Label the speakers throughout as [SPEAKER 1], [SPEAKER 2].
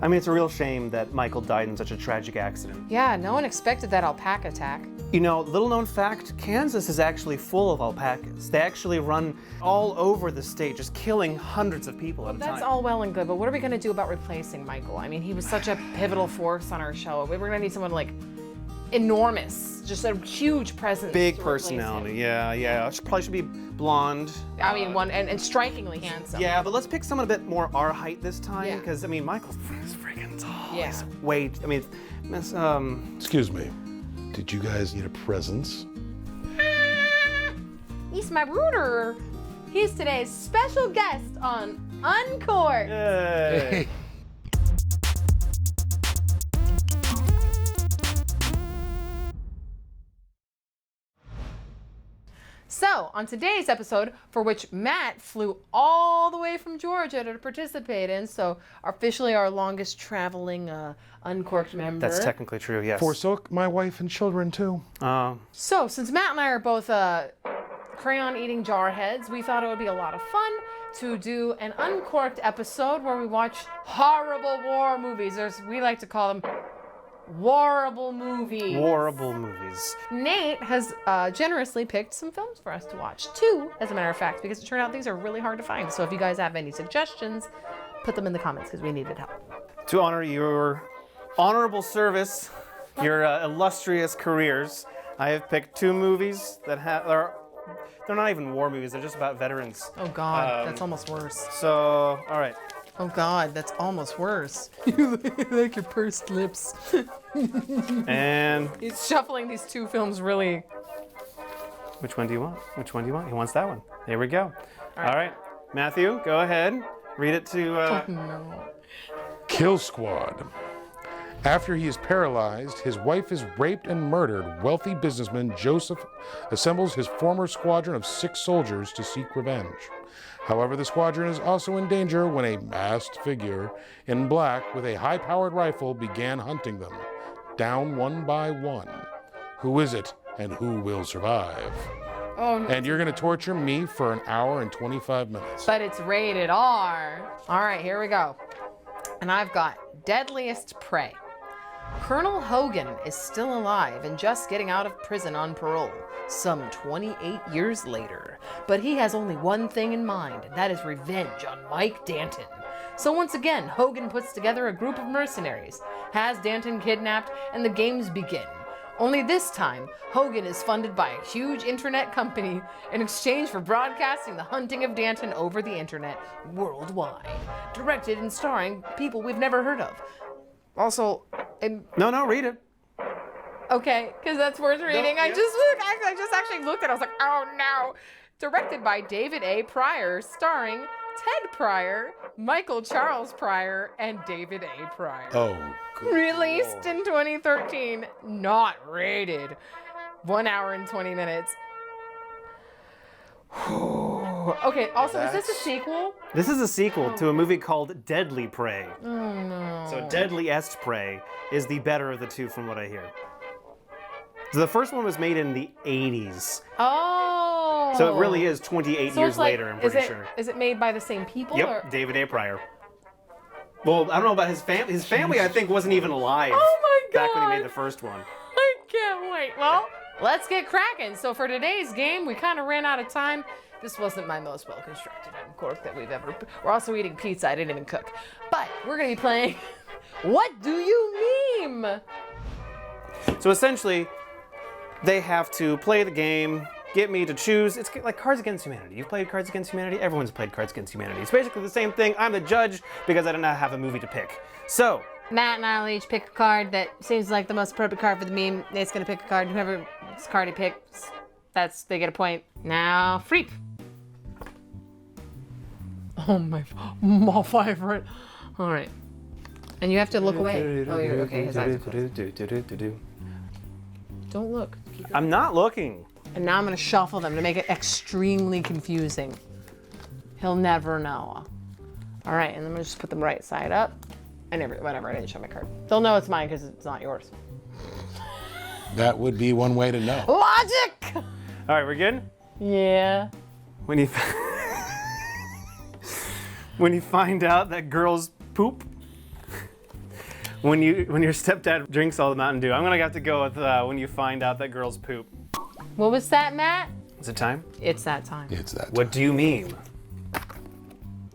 [SPEAKER 1] I mean, it's a real shame that Michael died in such a tragic accident.
[SPEAKER 2] Yeah, no one expected that alpaca attack.
[SPEAKER 1] You know, little known fact, Kansas is actually full of alpacas. They actually run all over the state, just killing hundreds of people at a time.
[SPEAKER 2] That's all well and good, but what are we gonna do about replacing Michael? I mean, he was such a pivotal force on our show. We're gonna need someone like enormous, just a huge presence.
[SPEAKER 1] Big
[SPEAKER 2] to replace
[SPEAKER 1] personality,
[SPEAKER 2] him.
[SPEAKER 1] yeah. Probably should be blonde.
[SPEAKER 2] I mean, one and strikingly handsome.
[SPEAKER 1] Yeah, but let's pick someone a bit more our height this time,
[SPEAKER 2] Yeah.
[SPEAKER 1] because I mean, Michael's freaking tall.
[SPEAKER 2] Yeah.
[SPEAKER 1] He's
[SPEAKER 3] Excuse me. Did you guys need a presence?
[SPEAKER 2] He's my brother. He's today's special guest on Uncorked.
[SPEAKER 1] Yay.
[SPEAKER 2] So, on today's episode, for which Matt flew all the way from Georgia to participate in, so officially our longest traveling Uncorked member.
[SPEAKER 1] That's technically true, yes.
[SPEAKER 3] Forsook my wife and children too.
[SPEAKER 2] So, since Matt and I are both crayon-eating jarheads, we thought it would be a lot of fun to do an Uncorked episode where we watch horrible war movies. We like to call them Warrable movies.
[SPEAKER 1] Warrable movies.
[SPEAKER 2] Nate has generously picked some films for us to watch. 2, as a matter of fact, because it turned out these are really hard to find. So if you guys have any suggestions, put them in the comments because we needed help.
[SPEAKER 1] To honor your honorable service, your illustrious careers, I have picked 2 movies that they're not even war movies, they're just about veterans.
[SPEAKER 2] Oh God, that's almost worse.
[SPEAKER 1] So, all right.
[SPEAKER 2] Oh God, that's almost worse. You like your pursed lips.
[SPEAKER 1] And
[SPEAKER 2] He's shuffling these 2 films really.
[SPEAKER 1] which one do you want? Which one do you want? He wants that one. There we go. All right. Matthew, go ahead. Read it to...
[SPEAKER 2] No.
[SPEAKER 3] Kill Squad. After he is paralyzed, his wife is raped and murdered. Wealthy businessman Joseph assembles his former squadron of 6 soldiers to seek revenge. However, the squadron is also in danger when a masked figure in black with a high-powered rifle began hunting them, down one by one. Who is it, and who will survive?
[SPEAKER 2] Oh no.
[SPEAKER 3] And you're going to torture me for an hour and 25 minutes.
[SPEAKER 2] But it's rated R. All right, here we go. And I've got Deadliest Prey. Colonel Hogan is still alive and just getting out of prison on parole, some 28 years later. But he has only one thing in mind, and that is revenge on Mike Danton. So once again, Hogan puts together a group of mercenaries, has Danton kidnapped, and the games begin. Only this time, Hogan is funded by a huge internet company in exchange for broadcasting the hunting of Danton over the internet worldwide. Directed and starring people we've never heard of. Also,
[SPEAKER 1] No, read it.
[SPEAKER 2] okay, because that's worth reading. I just actually looked at it. I was like, oh no. Directed by David A. Pryor, starring Ted Pryor, Michael Charles Pryor, and David A. Pryor.
[SPEAKER 3] Oh, good.
[SPEAKER 2] Released in 2013, not rated. 1 hour and 20 minutes. Okay, also, is this a sequel?
[SPEAKER 1] This is a sequel to a movie called Deadly Prey.
[SPEAKER 2] Oh no.
[SPEAKER 1] So Deadliest Prey is the better of the 2 from what I hear. So the first one was made in the 80s.
[SPEAKER 2] Oh.
[SPEAKER 1] So it really is 28
[SPEAKER 2] So
[SPEAKER 1] years
[SPEAKER 2] it's like,
[SPEAKER 1] later, I'm pretty sure.
[SPEAKER 2] Is it made by the same people?
[SPEAKER 1] Yep,
[SPEAKER 2] Or?
[SPEAKER 1] David A. Pryor. Well, I don't know about his family. His family, I think, wasn't even alive
[SPEAKER 2] Oh my
[SPEAKER 1] back when he
[SPEAKER 2] God.
[SPEAKER 1] made the first one.
[SPEAKER 2] I can't wait. Well, let's get cracking. So for today's game, we kind of ran out of time. This wasn't my most well-constructed Uncorked that we've ever... We're also eating pizza. I didn't even cook. But we're going to be playing What Do You Meme?
[SPEAKER 1] So essentially, they have to play the game, get me to choose. It's like Cards Against Humanity. You've played Cards Against Humanity? Everyone's played Cards Against Humanity. It's basically the same thing. I'm the judge because I do not have a movie to pick. So,
[SPEAKER 2] Matt and I will each pick a card that seems like the most appropriate card for the meme. Nate's going to pick a card. Whoever's card he picks, they get a point. Now, Freep. Oh my favorite. All right. And you have to look away. Oh, you're okay. His eyes are closed. Don't look.
[SPEAKER 1] I'm not looking.
[SPEAKER 2] And now I'm going to shuffle them to make it extremely confusing. He'll never know. All right, and I'm going to just put them right side up. Whatever, I didn't show my card. They'll know it's mine because it's not yours.
[SPEAKER 3] That would be one way to know.
[SPEAKER 2] Logic!
[SPEAKER 1] All right, we're good?
[SPEAKER 2] Yeah.
[SPEAKER 1] When you when you find out that girls poop, When your stepdad drinks all the Mountain Dew. I'm gonna have to go with when you find out that girls poop.
[SPEAKER 2] What was that, Matt?
[SPEAKER 1] Is it time?
[SPEAKER 2] It's that time.
[SPEAKER 3] It's that.
[SPEAKER 1] What do you meme?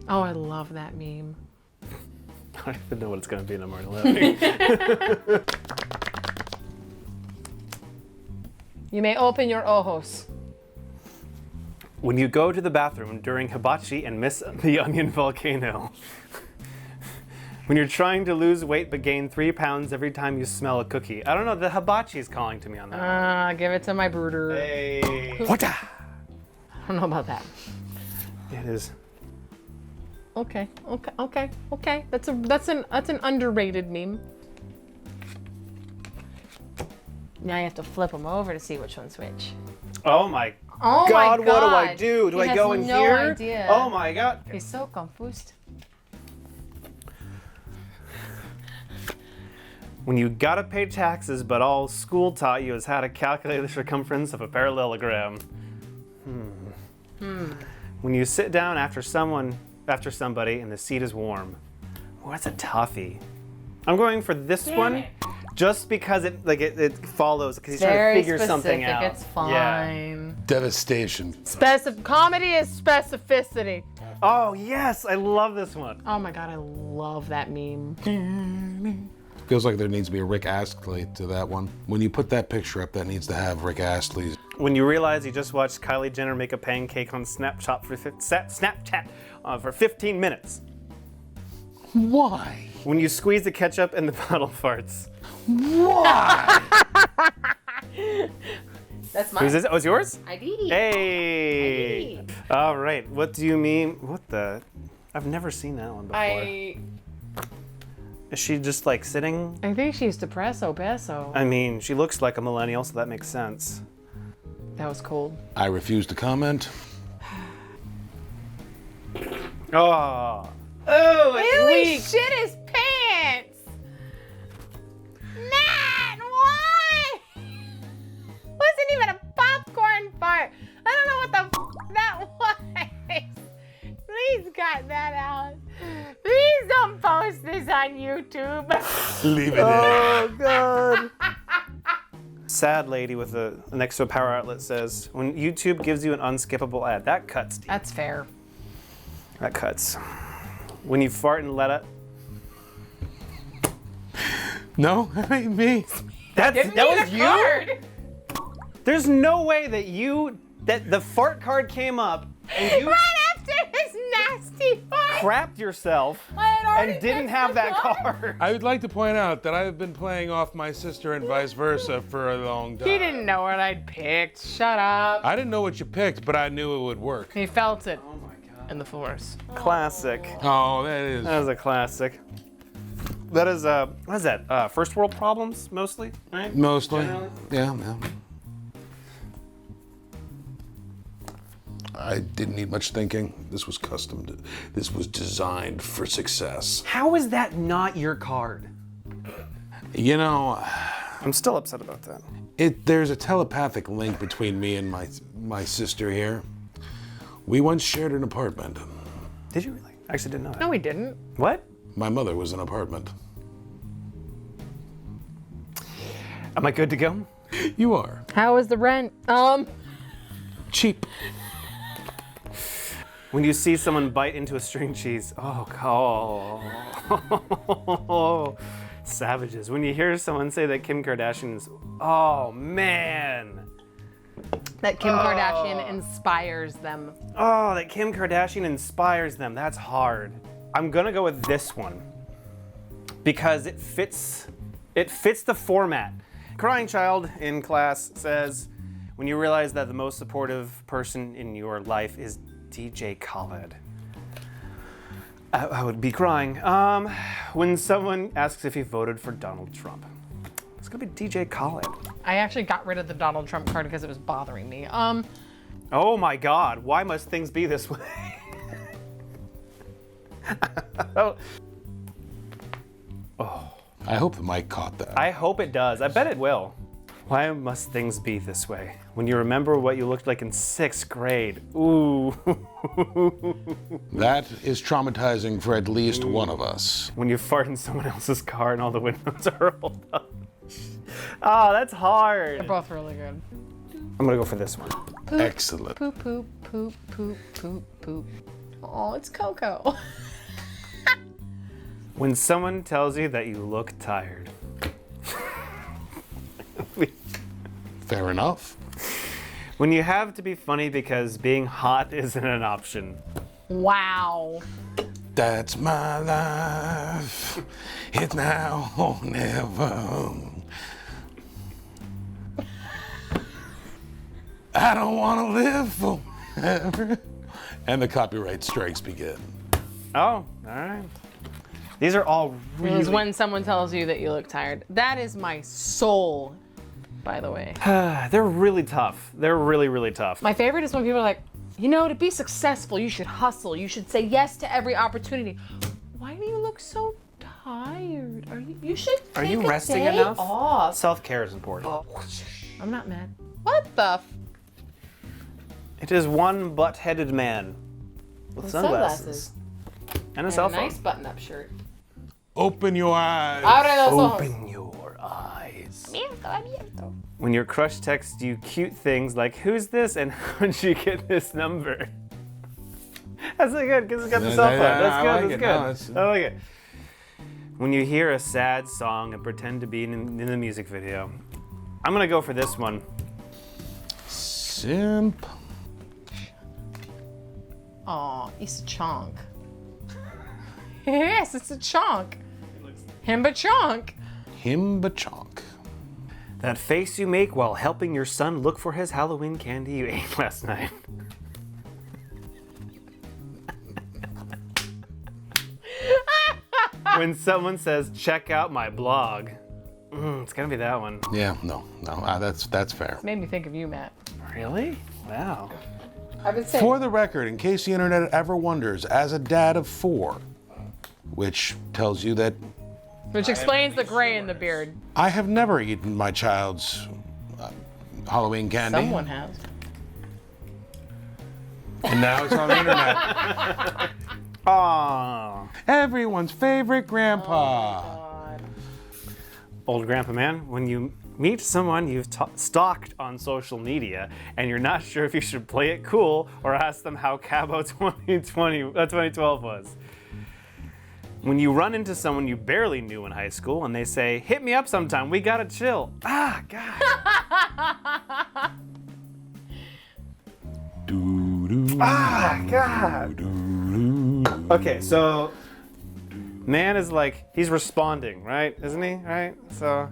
[SPEAKER 2] Oh, I love that meme.
[SPEAKER 1] I don't even know what it's gonna be, and I'm already laughing.
[SPEAKER 2] You may open your ojos.
[SPEAKER 1] When you go to the bathroom during hibachi and miss the onion volcano. When you're trying to lose weight but gain 3 pounds every time you smell a cookie. I don't know, the hibachi is calling to me on that.
[SPEAKER 2] Give it to my brooder.
[SPEAKER 1] Hey.
[SPEAKER 2] I don't know about that.
[SPEAKER 1] It is.
[SPEAKER 2] Okay. That's an underrated meme. Now you have to flip them over to see which one's which.
[SPEAKER 1] Oh my
[SPEAKER 2] Oh
[SPEAKER 1] God,
[SPEAKER 2] my God.
[SPEAKER 1] what do I do? Do
[SPEAKER 2] He
[SPEAKER 1] I
[SPEAKER 2] has
[SPEAKER 1] go in
[SPEAKER 2] no
[SPEAKER 1] here?
[SPEAKER 2] idea.
[SPEAKER 1] Oh my God.
[SPEAKER 2] He's so confused.
[SPEAKER 1] When you gotta pay taxes, but all school taught you is how to calculate the circumference of a parallelogram. When you sit down after somebody and the seat is warm. Oh, that's a toughie. I'm going for this one, just because it follows, because he's trying to
[SPEAKER 2] Very
[SPEAKER 1] figure something out.
[SPEAKER 2] It's fine.
[SPEAKER 3] Devastation.
[SPEAKER 2] Comedy is specificity.
[SPEAKER 1] Oh yes, I love this one.
[SPEAKER 2] Oh my God, I love that meme.
[SPEAKER 3] Feels like there needs to be a Rick Astley to that one. When you put that picture up, that needs to have Rick Astley's.
[SPEAKER 1] When you realize you just watched Kylie Jenner make a pancake on Snapchat for 15 minutes.
[SPEAKER 3] Why?
[SPEAKER 1] When you squeeze the ketchup and the bottle farts.
[SPEAKER 3] Why?
[SPEAKER 2] That's mine.
[SPEAKER 1] Who's this? Oh, it's yours?
[SPEAKER 2] I did.
[SPEAKER 1] Hey! All right, what do you mean? What the? I've never seen that one before. Is she just like sitting?
[SPEAKER 2] I think she's depresso peso.
[SPEAKER 1] I mean, she looks like a millennial, so that makes sense.
[SPEAKER 2] That was cold.
[SPEAKER 3] I refuse to comment.
[SPEAKER 1] Oh. Oh,
[SPEAKER 2] He
[SPEAKER 1] it's
[SPEAKER 2] shit his pants! Matt, why? Wasn't even a popcorn fart. I don't know what the that was. Please cut that out. Please don't post this on YouTube.
[SPEAKER 3] Leave it in.
[SPEAKER 1] Oh, God. Sad lady with next to a power outlet says, when YouTube gives you an unskippable ad, that cuts deep.
[SPEAKER 2] That's fair.
[SPEAKER 1] That cuts. When you fart and let it.
[SPEAKER 3] No, that ain't me.
[SPEAKER 1] That was you? There's no way that the fart card came up and you
[SPEAKER 2] Right after his nasty fart.
[SPEAKER 1] crapped yourself
[SPEAKER 2] I had already
[SPEAKER 1] and didn't
[SPEAKER 2] picked
[SPEAKER 1] have
[SPEAKER 2] the
[SPEAKER 1] that
[SPEAKER 2] card.
[SPEAKER 1] card.
[SPEAKER 3] I would like to point out that I've been playing off my sister and vice versa for a long time.
[SPEAKER 2] He didn't know what I'd picked. Shut up.
[SPEAKER 3] I didn't know what you picked, but I knew it would work.
[SPEAKER 2] He felt it
[SPEAKER 1] Oh my God.
[SPEAKER 2] in the force.
[SPEAKER 1] Classic.
[SPEAKER 3] Oh, that is.
[SPEAKER 1] That is a classic. That is, what is that? First world problems, mostly, right?
[SPEAKER 3] Mostly.
[SPEAKER 1] Generally?
[SPEAKER 3] Yeah. I didn't need much thinking. This was this was designed for success.
[SPEAKER 1] How is that not your card?
[SPEAKER 3] You know,
[SPEAKER 1] I'm still upset about that.
[SPEAKER 3] there's a telepathic link between me and my sister here. We once shared an apartment.
[SPEAKER 1] Did you really? I actually didn't know that.
[SPEAKER 2] No, we didn't.
[SPEAKER 1] What?
[SPEAKER 3] My mother was an apartment.
[SPEAKER 1] Am I good to go?
[SPEAKER 3] You are.
[SPEAKER 2] How was the rent?
[SPEAKER 3] Cheap.
[SPEAKER 1] When you see someone bite into a string cheese, savages. When you hear someone say that Kim Kardashian's, oh man.
[SPEAKER 2] That Kim Kardashian inspires them.
[SPEAKER 1] Oh, that Kim Kardashian inspires them. That's hard. I'm gonna go with this one because it fits the format. Crying child in class says, when you realize that the most supportive person in your life is DJ Khaled. I would be crying. When someone asks if he voted for Donald Trump. It's gonna be DJ Khaled.
[SPEAKER 2] I actually got rid of the Donald Trump card because it was bothering me.
[SPEAKER 1] Oh my God, why must things be this way?
[SPEAKER 3] I hope the mic caught that.
[SPEAKER 1] I hope it does. I bet it will. Why must things be this way? When you remember what you looked like in 6th grade. Ooh.
[SPEAKER 3] That is traumatizing for at least one of us.
[SPEAKER 1] When you fart in someone else's car and all the windows are rolled up. Oh, that's hard.
[SPEAKER 2] They're both really good.
[SPEAKER 1] I'm gonna go for this one.
[SPEAKER 2] Poop,
[SPEAKER 3] Excellent.
[SPEAKER 2] Poop, poop, poop, poop, poop, poop. Oh, it's Coco.
[SPEAKER 1] When someone tells you that you look tired.
[SPEAKER 3] Fair enough.
[SPEAKER 1] When you have to be funny because being hot isn't an option.
[SPEAKER 2] Wow.
[SPEAKER 3] That's my life. It's now or never. I don't want to live forever. And the copyright strikes begin.
[SPEAKER 1] Oh, all right. These are all
[SPEAKER 2] It
[SPEAKER 1] really...
[SPEAKER 2] is when someone tells you that you look tired. That is my soul, by the way.
[SPEAKER 1] They're really tough. They're really, really tough.
[SPEAKER 2] My favorite is when people are like, you know, to be successful, you should hustle. You should say yes to every opportunity. Why do you look so tired? You should take
[SPEAKER 1] Are you
[SPEAKER 2] a
[SPEAKER 1] resting
[SPEAKER 2] day
[SPEAKER 1] enough?
[SPEAKER 2] off.
[SPEAKER 1] Self-care is important.
[SPEAKER 2] I'm not mad. What the
[SPEAKER 1] It is one butt-headed man with sunglasses. And a cell
[SPEAKER 2] And a
[SPEAKER 1] phone.
[SPEAKER 2] nice button-up shirt.
[SPEAKER 3] Open your eyes.
[SPEAKER 2] Abre los ojos.
[SPEAKER 1] Open your eyes.
[SPEAKER 2] Abierto, abierto.
[SPEAKER 1] When your crush texts you cute things like, who's this and how'd you get this number? That's really good, because it's got the cell phone. That's good, that's good. I like it. When you hear a sad song and pretend to be in the music video. I'm gonna go for this one.
[SPEAKER 3] Simp.
[SPEAKER 2] Aw, it's a chonk. Yes, it's a chonk. Himba chonk.
[SPEAKER 3] Himbachonk.
[SPEAKER 1] That face you make while helping your son look for his Halloween candy you ate last night. When someone says, check out my blog. It's gonna be that one.
[SPEAKER 3] Yeah, no, that's fair.
[SPEAKER 2] Made me think of you, Matt.
[SPEAKER 1] Really? Wow.
[SPEAKER 2] I've been saying.
[SPEAKER 3] For the record, in case the internet ever wonders, as a dad of 4, which tells you that
[SPEAKER 2] Which explains the gray in the beard.
[SPEAKER 3] I have never eaten my child's Halloween candy.
[SPEAKER 2] Someone has.
[SPEAKER 3] And now it's on the internet.
[SPEAKER 1] Aww.
[SPEAKER 3] Everyone's favorite grandpa.
[SPEAKER 2] God.
[SPEAKER 1] Old grandpa man, when you meet someone you've stalked on social media and you're not sure if you should play it cool or ask them how Cabo 2012 was. When you run into someone you barely knew in high school and they say, hit me up sometime, we gotta chill. Ah, God. Ah, God. Okay, so man is like, he's responding, right? Isn't he? Right? So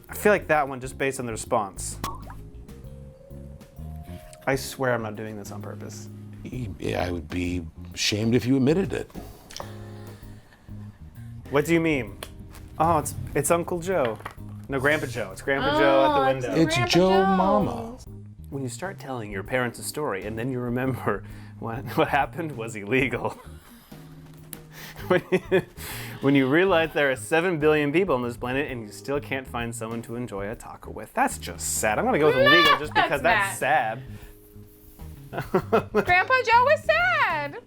[SPEAKER 1] I feel like that one just based on the response. I swear I'm not doing this on purpose.
[SPEAKER 3] Yeah, I would be ashamed if you admitted it.
[SPEAKER 1] What do you mean? Oh, it's Uncle Joe. No, Grandpa Joe. It's Grandpa Joe at the window.
[SPEAKER 3] It's Joe Mama.
[SPEAKER 1] When you start telling your parents a story and then you remember what happened was illegal. When you realize there are 7 billion people on this planet and you still can't find someone to enjoy a taco with. That's just sad. I'm gonna go with illegal just because that's sad.
[SPEAKER 2] Grandpa Joe is sad.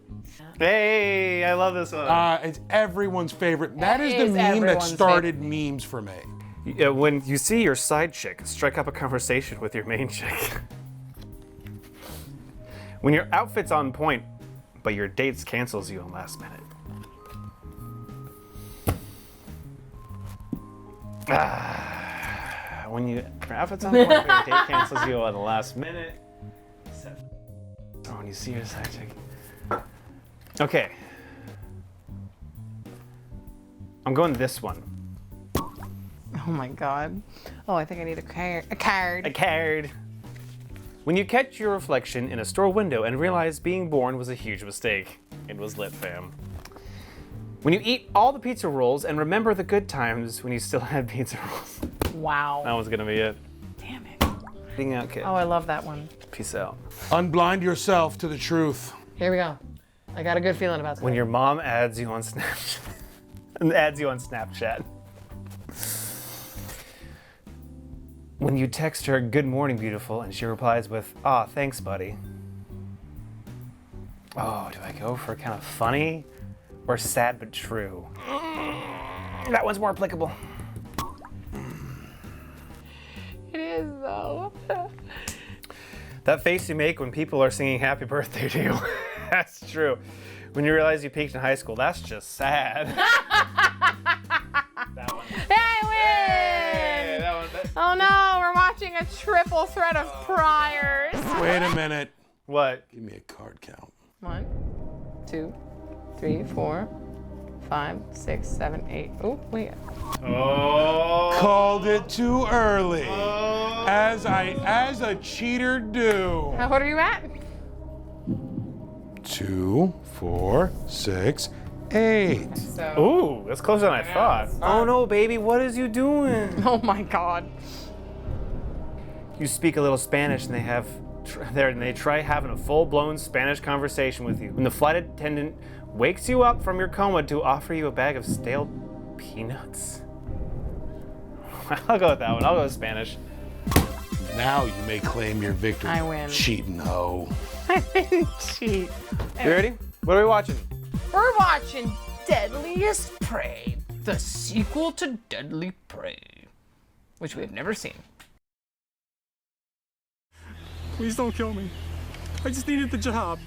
[SPEAKER 1] Hey, I love this one.
[SPEAKER 3] It's everyone's favorite. That is
[SPEAKER 2] It
[SPEAKER 3] the
[SPEAKER 2] is
[SPEAKER 3] meme that
[SPEAKER 2] everyone's
[SPEAKER 3] started memes for me.
[SPEAKER 1] When you see your side chick, strike up a conversation with your main chick. When your outfit's on point, but your date cancels you on last minute. When your outfit's on point, but your date cancels you on the last minute. Or when you see your side chick. Okay. I'm going this one.
[SPEAKER 2] Oh my God. Oh, I think I need a card.
[SPEAKER 1] A card. When you catch your reflection in a store window and realize being born was a huge mistake. It was lit, fam. When you eat all the pizza rolls and remember the good times when you still had pizza rolls.
[SPEAKER 2] Wow.
[SPEAKER 1] That was gonna be it.
[SPEAKER 2] Damn it.
[SPEAKER 1] Being out, kid.
[SPEAKER 2] Oh, I love that one.
[SPEAKER 1] Peace out.
[SPEAKER 3] Unblind yourself to the truth.
[SPEAKER 2] Here we go. I got a good feeling about this.
[SPEAKER 1] When your mom adds you on Snapchat. When you text her, "Good morning, beautiful," and she replies with, "Aw, thanks, buddy." Oh, do I go for kind of funny or sad but true? That one's more applicable.
[SPEAKER 2] It is, though.
[SPEAKER 1] That face you make when people are singing happy birthday to you. That's true. When you realize you peaked in high school, that's just sad. That one.
[SPEAKER 2] I win!
[SPEAKER 1] Hey, that one.
[SPEAKER 2] Oh no, we're watching a triple threat of priors.
[SPEAKER 3] Wait a minute.
[SPEAKER 1] What?
[SPEAKER 3] Give me a card count.
[SPEAKER 2] 1, 2, 3, 4, 5, 6, 7, 8. Oh, wait.
[SPEAKER 1] Oh.
[SPEAKER 3] Called it too early. As a cheater do.
[SPEAKER 2] What are you at?
[SPEAKER 3] 2, 4, 6, 8.
[SPEAKER 2] So.
[SPEAKER 1] Ooh, that's closer than I thought. Oh no, baby, what is you doing?
[SPEAKER 2] Oh my God.
[SPEAKER 1] You speak a little Spanish, and they try having a full-blown Spanish conversation with you. When the flight attendant wakes you up from your coma to offer you a bag of stale peanuts. I'll go with that one. I'll go with Spanish.
[SPEAKER 3] Now you may claim your victory.
[SPEAKER 2] I win.
[SPEAKER 3] Cheating hoe.
[SPEAKER 2] I didn't cheat.
[SPEAKER 1] You ready? What are we watching?
[SPEAKER 2] We're watching Deadliest Prey, the sequel to Deadly Prey, which we have never seen.
[SPEAKER 4] Please don't kill me. I just needed the job.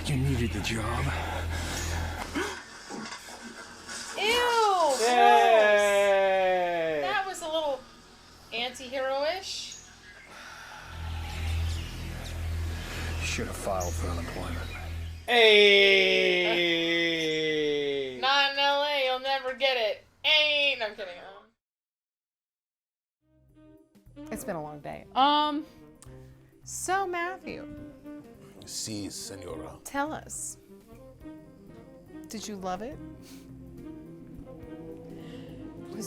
[SPEAKER 4] You needed the job?
[SPEAKER 2] Ew!
[SPEAKER 1] Yay!
[SPEAKER 2] That was a little anti-hero-ish.
[SPEAKER 4] Should have filed for unemployment.
[SPEAKER 1] Hey!
[SPEAKER 2] Not in LA, you'll never get it. Ain't. I'm kidding. It's been a long day. So Matthew,
[SPEAKER 3] Si, senora.
[SPEAKER 2] tell us. Did you love it?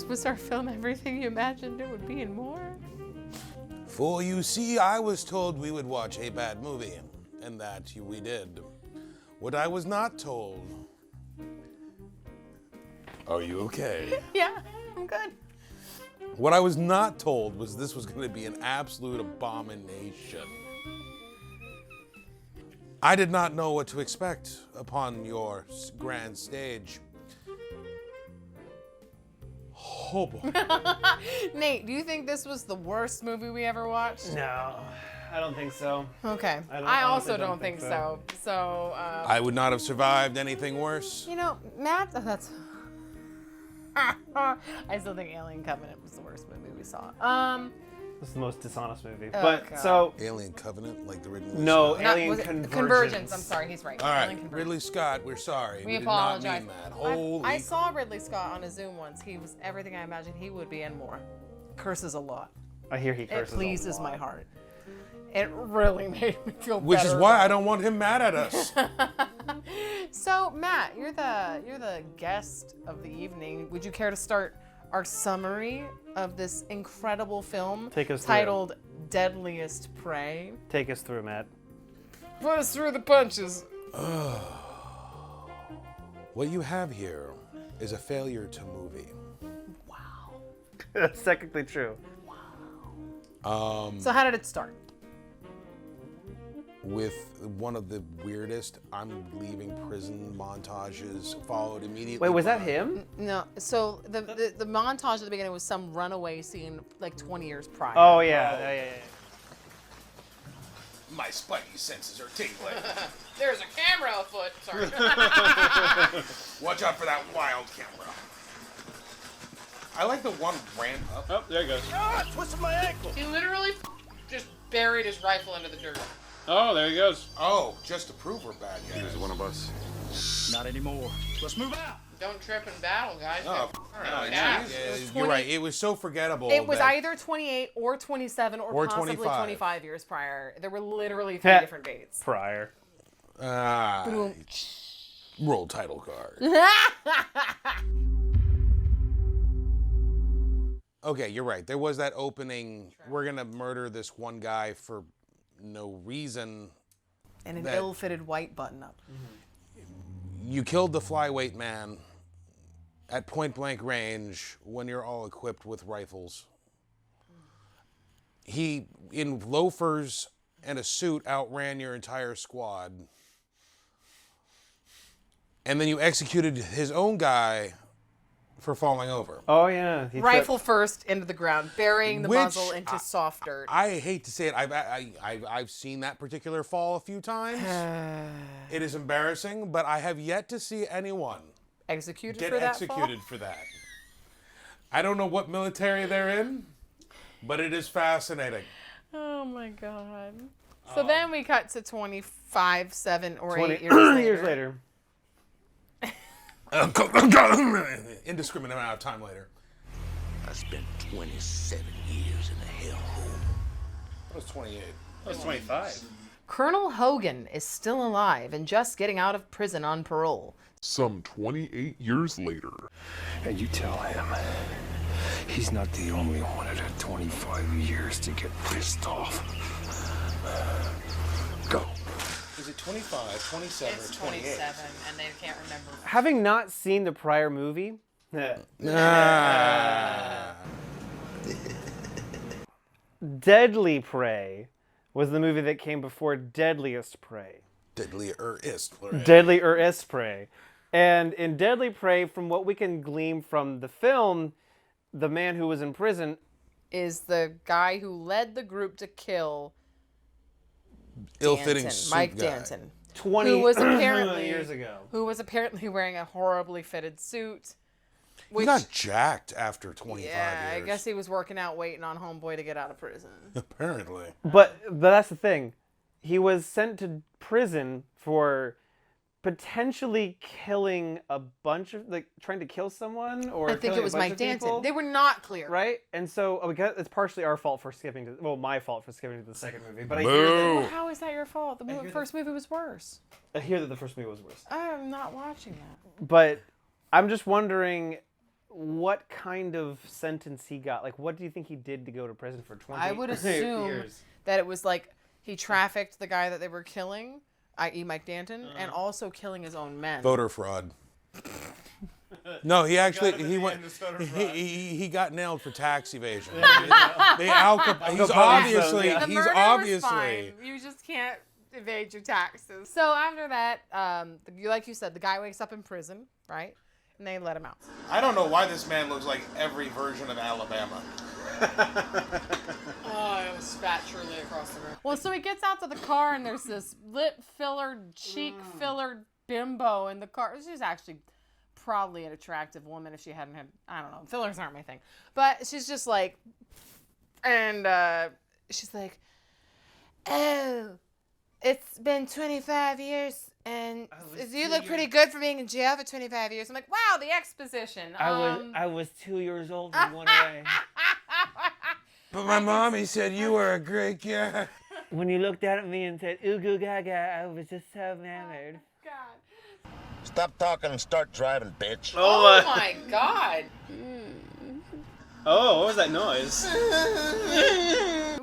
[SPEAKER 2] Was our film everything you imagined it would be and more?
[SPEAKER 3] For you see, I was told we would watch a bad movie, and that we did. What I was not told. Are you okay?
[SPEAKER 2] Yeah, I'm good.
[SPEAKER 3] What I was not told was this was going to be an absolute abomination. I did not know what to expect upon your grand stage. Oh boy.
[SPEAKER 2] Nate, do you think this was the worst movie we ever watched?
[SPEAKER 1] No, I don't think so.
[SPEAKER 2] Okay.
[SPEAKER 1] I
[SPEAKER 2] also
[SPEAKER 1] honestly
[SPEAKER 2] don't think so. So,
[SPEAKER 3] I would not have survived anything worse.
[SPEAKER 2] you know, Matt, that's. I still think Alien Covenant was the worst movie we saw.
[SPEAKER 1] This is the most dishonest movie.
[SPEAKER 2] Oh,
[SPEAKER 1] but
[SPEAKER 2] God.
[SPEAKER 1] so
[SPEAKER 3] Alien Covenant, like the Ridley
[SPEAKER 1] no,
[SPEAKER 3] Scott.
[SPEAKER 1] Alien
[SPEAKER 2] was it
[SPEAKER 1] Convergence.
[SPEAKER 2] Convergence. I'm sorry, he's right.
[SPEAKER 3] All right,
[SPEAKER 2] Alien Convergence.
[SPEAKER 3] Ridley Scott, we're sorry.
[SPEAKER 2] We
[SPEAKER 3] did
[SPEAKER 2] apologize.
[SPEAKER 3] not mean that. Holy
[SPEAKER 2] I saw Ridley Scott on a Zoom once. He was everything I imagined he would be and more. Curses a lot.
[SPEAKER 1] I hear he
[SPEAKER 2] It
[SPEAKER 1] curses.
[SPEAKER 2] pleases
[SPEAKER 1] a
[SPEAKER 2] my
[SPEAKER 1] lot.
[SPEAKER 2] heart. It really made me feel
[SPEAKER 3] Which
[SPEAKER 2] better
[SPEAKER 3] is why
[SPEAKER 2] about
[SPEAKER 3] I don't want him mad at us.
[SPEAKER 2] So Matt, you're the guest of the evening. Would you care to start our summary of this incredible film
[SPEAKER 1] Take us through.
[SPEAKER 2] titled Deadliest Prey?
[SPEAKER 1] Take us through, Matt.
[SPEAKER 2] Put us through the punches.
[SPEAKER 3] What you have here is a failure to movie.
[SPEAKER 1] That's technically true.
[SPEAKER 2] So how did it start?
[SPEAKER 3] With one of the weirdest I'm leaving prison montages followed immediately.
[SPEAKER 1] Wait, was that
[SPEAKER 3] by-
[SPEAKER 1] him?
[SPEAKER 2] No, so the montage at the beginning was some runaway scene like 20 years prior.
[SPEAKER 1] Oh yeah.
[SPEAKER 3] My spidey senses are tingling.
[SPEAKER 2] There's a camera afoot. Sorry.
[SPEAKER 3] Watch out for that wild camera. I like the one ramp up.
[SPEAKER 1] Oh, there he goes.
[SPEAKER 4] Ah, twisted my ankle.
[SPEAKER 2] He literally just buried his rifle into the dirt.
[SPEAKER 1] Oh, there he goes.
[SPEAKER 3] Oh, just to prove we're bad guys.
[SPEAKER 4] He was one of us. Not anymore. Let's move out.
[SPEAKER 2] Don't trip in battle, guys.
[SPEAKER 3] Oh,
[SPEAKER 2] Yeah.
[SPEAKER 3] yeah,
[SPEAKER 2] It was
[SPEAKER 3] you're
[SPEAKER 2] 20
[SPEAKER 3] right. It was so forgettable.
[SPEAKER 2] It was
[SPEAKER 3] that-
[SPEAKER 2] either 28 or 27 or possibly 25 years prior. There were literally 3
[SPEAKER 1] Heh.
[SPEAKER 2] different dates.
[SPEAKER 1] Prior.
[SPEAKER 3] Roll title card. Okay, you're right. There was that opening. We're gonna murder this one guy for no reason.
[SPEAKER 2] And an
[SPEAKER 3] That-
[SPEAKER 2] ill-fitted white button-up.
[SPEAKER 3] You killed the flyweight man. at point blank range when you're all equipped with rifles. He, in loafers and a suit, outran your entire squad. And then you executed his own guy for falling over.
[SPEAKER 1] Oh, yeah. He
[SPEAKER 2] Rifle first into the ground, burying the
[SPEAKER 3] Which
[SPEAKER 2] muzzle into soft dirt.
[SPEAKER 3] I hate to say it, I've seen that particular fall a few times. It is embarrassing, but I have yet to see anyone
[SPEAKER 2] Executed
[SPEAKER 3] get
[SPEAKER 2] for that
[SPEAKER 3] executed for that. I don't know what military they're in, but it is fascinating.
[SPEAKER 2] Oh my god. So then we cut to 25, 7, or
[SPEAKER 1] 20
[SPEAKER 2] 8 years later.
[SPEAKER 1] years later.
[SPEAKER 3] Indiscriminate amount of time later.
[SPEAKER 5] I spent 27 years in the hellhole.
[SPEAKER 3] That was 28.
[SPEAKER 6] That was 25.
[SPEAKER 2] Colonel Hogan is still alive and just getting out of prison on parole.
[SPEAKER 7] Some 28 years later.
[SPEAKER 8] And you tell him he's not the only one that had 25 years to get pissed off. Go.
[SPEAKER 3] Is it 25, 27, or 28?
[SPEAKER 2] and they can't remember.
[SPEAKER 1] Having not seen the prior movie, Deadly Prey was the movie that came before Deadliest Prey. Deadliest Prey. And in Deadly Prey, from what we can glean from the film, the man who was in prison
[SPEAKER 2] Is the guy who led the group to kill
[SPEAKER 3] Ill-fitting
[SPEAKER 2] Danton,
[SPEAKER 3] suit
[SPEAKER 2] Mike
[SPEAKER 3] guy.
[SPEAKER 2] Danton,
[SPEAKER 1] 20
[SPEAKER 2] who was apparently
[SPEAKER 1] years ago.
[SPEAKER 2] who was apparently wearing a horribly fitted suit.
[SPEAKER 3] He
[SPEAKER 2] Which,
[SPEAKER 3] got jacked after 25
[SPEAKER 2] yeah,
[SPEAKER 3] years.
[SPEAKER 2] I guess he was working out, waiting on Homeboy to get out of prison.
[SPEAKER 3] Apparently.
[SPEAKER 1] But that's the thing. He was sent to prison for potentially killing a bunch of, like, trying to kill someone, or
[SPEAKER 2] I think
[SPEAKER 1] killing
[SPEAKER 2] it was
[SPEAKER 1] a bunch
[SPEAKER 2] Mike
[SPEAKER 1] of
[SPEAKER 2] Danton.
[SPEAKER 1] people,
[SPEAKER 2] They were not clear.
[SPEAKER 1] right? And so it's partially our fault for skipping to, well, my fault for skipping to the second movie. But
[SPEAKER 3] Boo.
[SPEAKER 2] How is that your fault? The first movie was worse.
[SPEAKER 1] I hear that the first movie was worse.
[SPEAKER 2] I'm not watching that.
[SPEAKER 1] But I'm just wondering what kind of sentence he got. Like, what do you think he did to go to prison for 20
[SPEAKER 2] I would assume
[SPEAKER 1] years?
[SPEAKER 2] that it was like he trafficked the guy that they were killing, i.e. Mike Danton, and also killing his own men.
[SPEAKER 3] Voter fraud. No, he actually he got nailed for tax evasion. He's obviously
[SPEAKER 2] The
[SPEAKER 3] he's
[SPEAKER 2] murder
[SPEAKER 3] obviously
[SPEAKER 2] was fine. You just can't evade your taxes. So after that, like you said, the guy wakes up in prison, right? And they let him out.
[SPEAKER 3] I don't know why this man looks like every version of Alabama.
[SPEAKER 2] Oh, it was spat truly across the room. Well, so he gets out to the car, and there's this lip fillered, cheek fillered bimbo in the car. She's actually probably an attractive woman if she hadn't had, I don't know, fillers aren't my thing. But she's just like, and she's like, oh, it's been 25 years. And you look pretty good for being in jail for 25 years. I'm like, wow, the exposition.
[SPEAKER 1] I was 2 years old and went away.
[SPEAKER 3] But my mommy said you were a great guy.
[SPEAKER 1] When you looked at me and said, ooh, goo, gaga, I was just so enamored.
[SPEAKER 2] God.
[SPEAKER 5] Stop talking and start driving, bitch.
[SPEAKER 2] Oh my God.
[SPEAKER 6] Oh, what was that noise?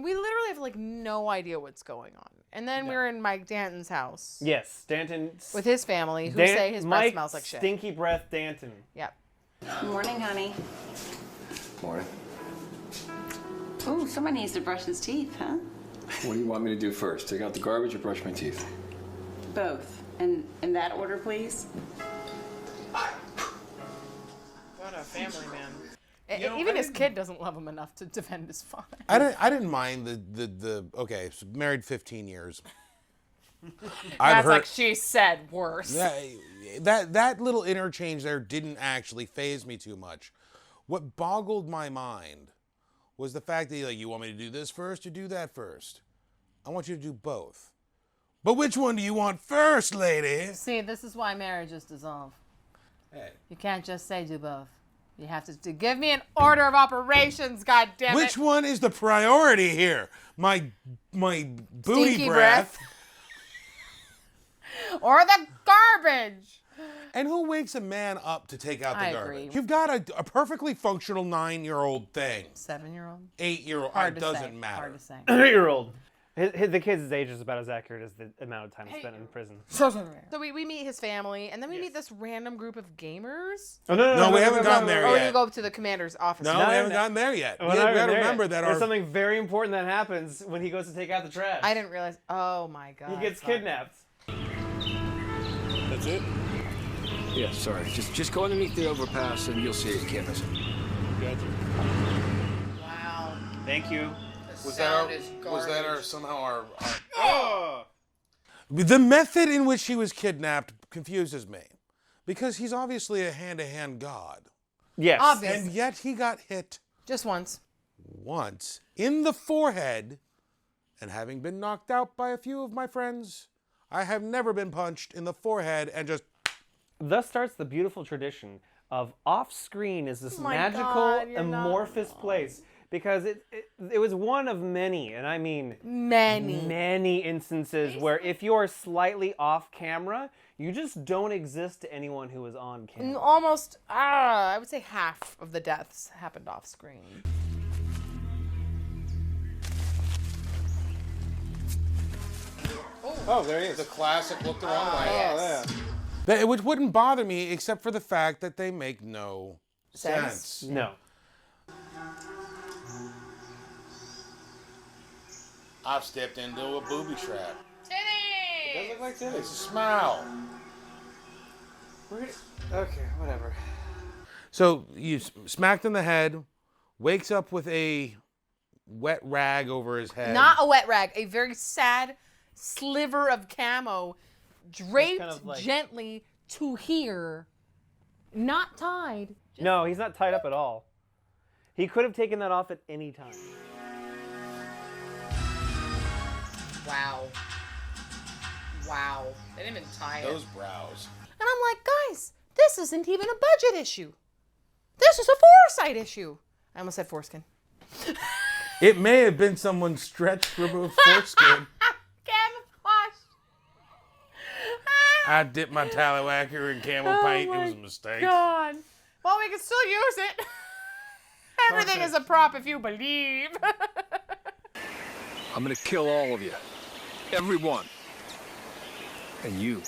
[SPEAKER 2] We literally have like no idea what's going on. And then we're in Mike Danton's house.
[SPEAKER 1] Yes, Danton.
[SPEAKER 2] With his family, who say his breath
[SPEAKER 1] Mike
[SPEAKER 2] smells like shit.
[SPEAKER 1] Stinky Breath Danton.
[SPEAKER 2] Yep.
[SPEAKER 9] Morning, honey.
[SPEAKER 8] Morning.
[SPEAKER 9] Ooh, somebody needs to brush his teeth, huh?
[SPEAKER 8] What do you want me to do first? Take out the garbage or brush my teeth?
[SPEAKER 9] Both. And in that order, please.
[SPEAKER 2] What a family man. Even his kid doesn't love him enough to defend his father.
[SPEAKER 3] I didn't mind the okay, so married 15 years.
[SPEAKER 2] That's like she said worse.
[SPEAKER 3] That little interchange there didn't actually faze me too much. What boggled my mind was the fact that you want me to do this first or do that first? I want you to do both. But which one do you want first, lady?
[SPEAKER 2] See, this is why marriages dissolve.
[SPEAKER 3] Hey.
[SPEAKER 2] You can't just say do both. You have to give me an order of operations, goddammit.
[SPEAKER 3] Which one is the priority here? My booty
[SPEAKER 2] Stinky
[SPEAKER 3] breath.
[SPEAKER 2] Or the garbage.
[SPEAKER 3] And who wakes a man up to take out the
[SPEAKER 2] I
[SPEAKER 3] garbage?
[SPEAKER 2] agree.
[SPEAKER 3] You've got a perfectly functional 9-year-old thing.
[SPEAKER 2] 7-year-old.
[SPEAKER 3] 8-year-old.
[SPEAKER 2] Hard
[SPEAKER 3] It
[SPEAKER 2] to say.
[SPEAKER 3] doesn't matter.
[SPEAKER 2] Hard to say.
[SPEAKER 1] 8-year-old. The kid's age is about as accurate as the amount of time spent in prison.
[SPEAKER 2] So we meet his family, and then we meet this random group of gamers.
[SPEAKER 1] Oh, no,
[SPEAKER 3] we haven't gotten there
[SPEAKER 2] Oh,
[SPEAKER 3] yet.
[SPEAKER 2] you go up to the commander's office.
[SPEAKER 3] No, we haven't gotten there yet.
[SPEAKER 1] Well,
[SPEAKER 3] We
[SPEAKER 1] not
[SPEAKER 3] gotta
[SPEAKER 1] there
[SPEAKER 3] remember
[SPEAKER 1] yet.
[SPEAKER 3] that
[SPEAKER 1] there's something very important that happens when he goes to take out the trash.
[SPEAKER 2] I didn't realize. Oh my god.
[SPEAKER 1] He gets kidnapped.
[SPEAKER 8] That's it? Yeah, sorry. Just go underneath the overpass and you'll see it. You can't miss it.
[SPEAKER 7] Gotcha.
[SPEAKER 2] Wow.
[SPEAKER 1] Thank you.
[SPEAKER 3] Was that our somehow our
[SPEAKER 1] Oh!
[SPEAKER 3] The method in which he was kidnapped confuses me, because he's obviously a hand-to-hand god,
[SPEAKER 1] Yes.
[SPEAKER 2] Obvious.
[SPEAKER 3] and yet he got hit
[SPEAKER 2] Just once.
[SPEAKER 3] once in the forehead, and having been knocked out by a few of my friends, I have never been punched in the forehead and just.
[SPEAKER 1] Thus starts the beautiful tradition of off-screen is this
[SPEAKER 2] Oh my
[SPEAKER 1] magical,
[SPEAKER 2] God, you're not
[SPEAKER 1] amorphous place. Because it was one of many, and I mean
[SPEAKER 2] Many
[SPEAKER 1] instances where if you are slightly off camera, you just don't exist to anyone who is on camera.
[SPEAKER 2] Almost, I would say half of the deaths happened off screen.
[SPEAKER 1] Oh, there he is.
[SPEAKER 3] The classic look the wrong way.
[SPEAKER 2] Yes.
[SPEAKER 3] Which wouldn't bother me except for the fact that they make no sense.
[SPEAKER 1] No.
[SPEAKER 3] I've stepped into a booby trap.
[SPEAKER 2] Titty!
[SPEAKER 1] It does look like titties.
[SPEAKER 3] It's a smile.
[SPEAKER 1] Okay, whatever.
[SPEAKER 3] So you smacked in the head, wakes up with a wet rag over his head.
[SPEAKER 2] Not a wet rag, a very sad sliver of camo draped
[SPEAKER 1] kind of like-
[SPEAKER 2] gently to here, not tied.
[SPEAKER 1] No, he's not tied up at all. He could have taken that off at any time.
[SPEAKER 2] Wow. Wow. They didn't even tie it.
[SPEAKER 3] Those brows.
[SPEAKER 2] And I'm like, guys, this isn't even a budget issue. This is a foresight issue. I almost said foreskin.
[SPEAKER 3] It may have been someone's stretched removed foreskin.
[SPEAKER 2] Camouflage.
[SPEAKER 3] I dipped my tallywhacker in camel paint. It was a mistake.
[SPEAKER 2] God. Well, we can still use it. Everything is a prop if you believe.
[SPEAKER 8] I'm gonna kill all of you. Everyone. And you.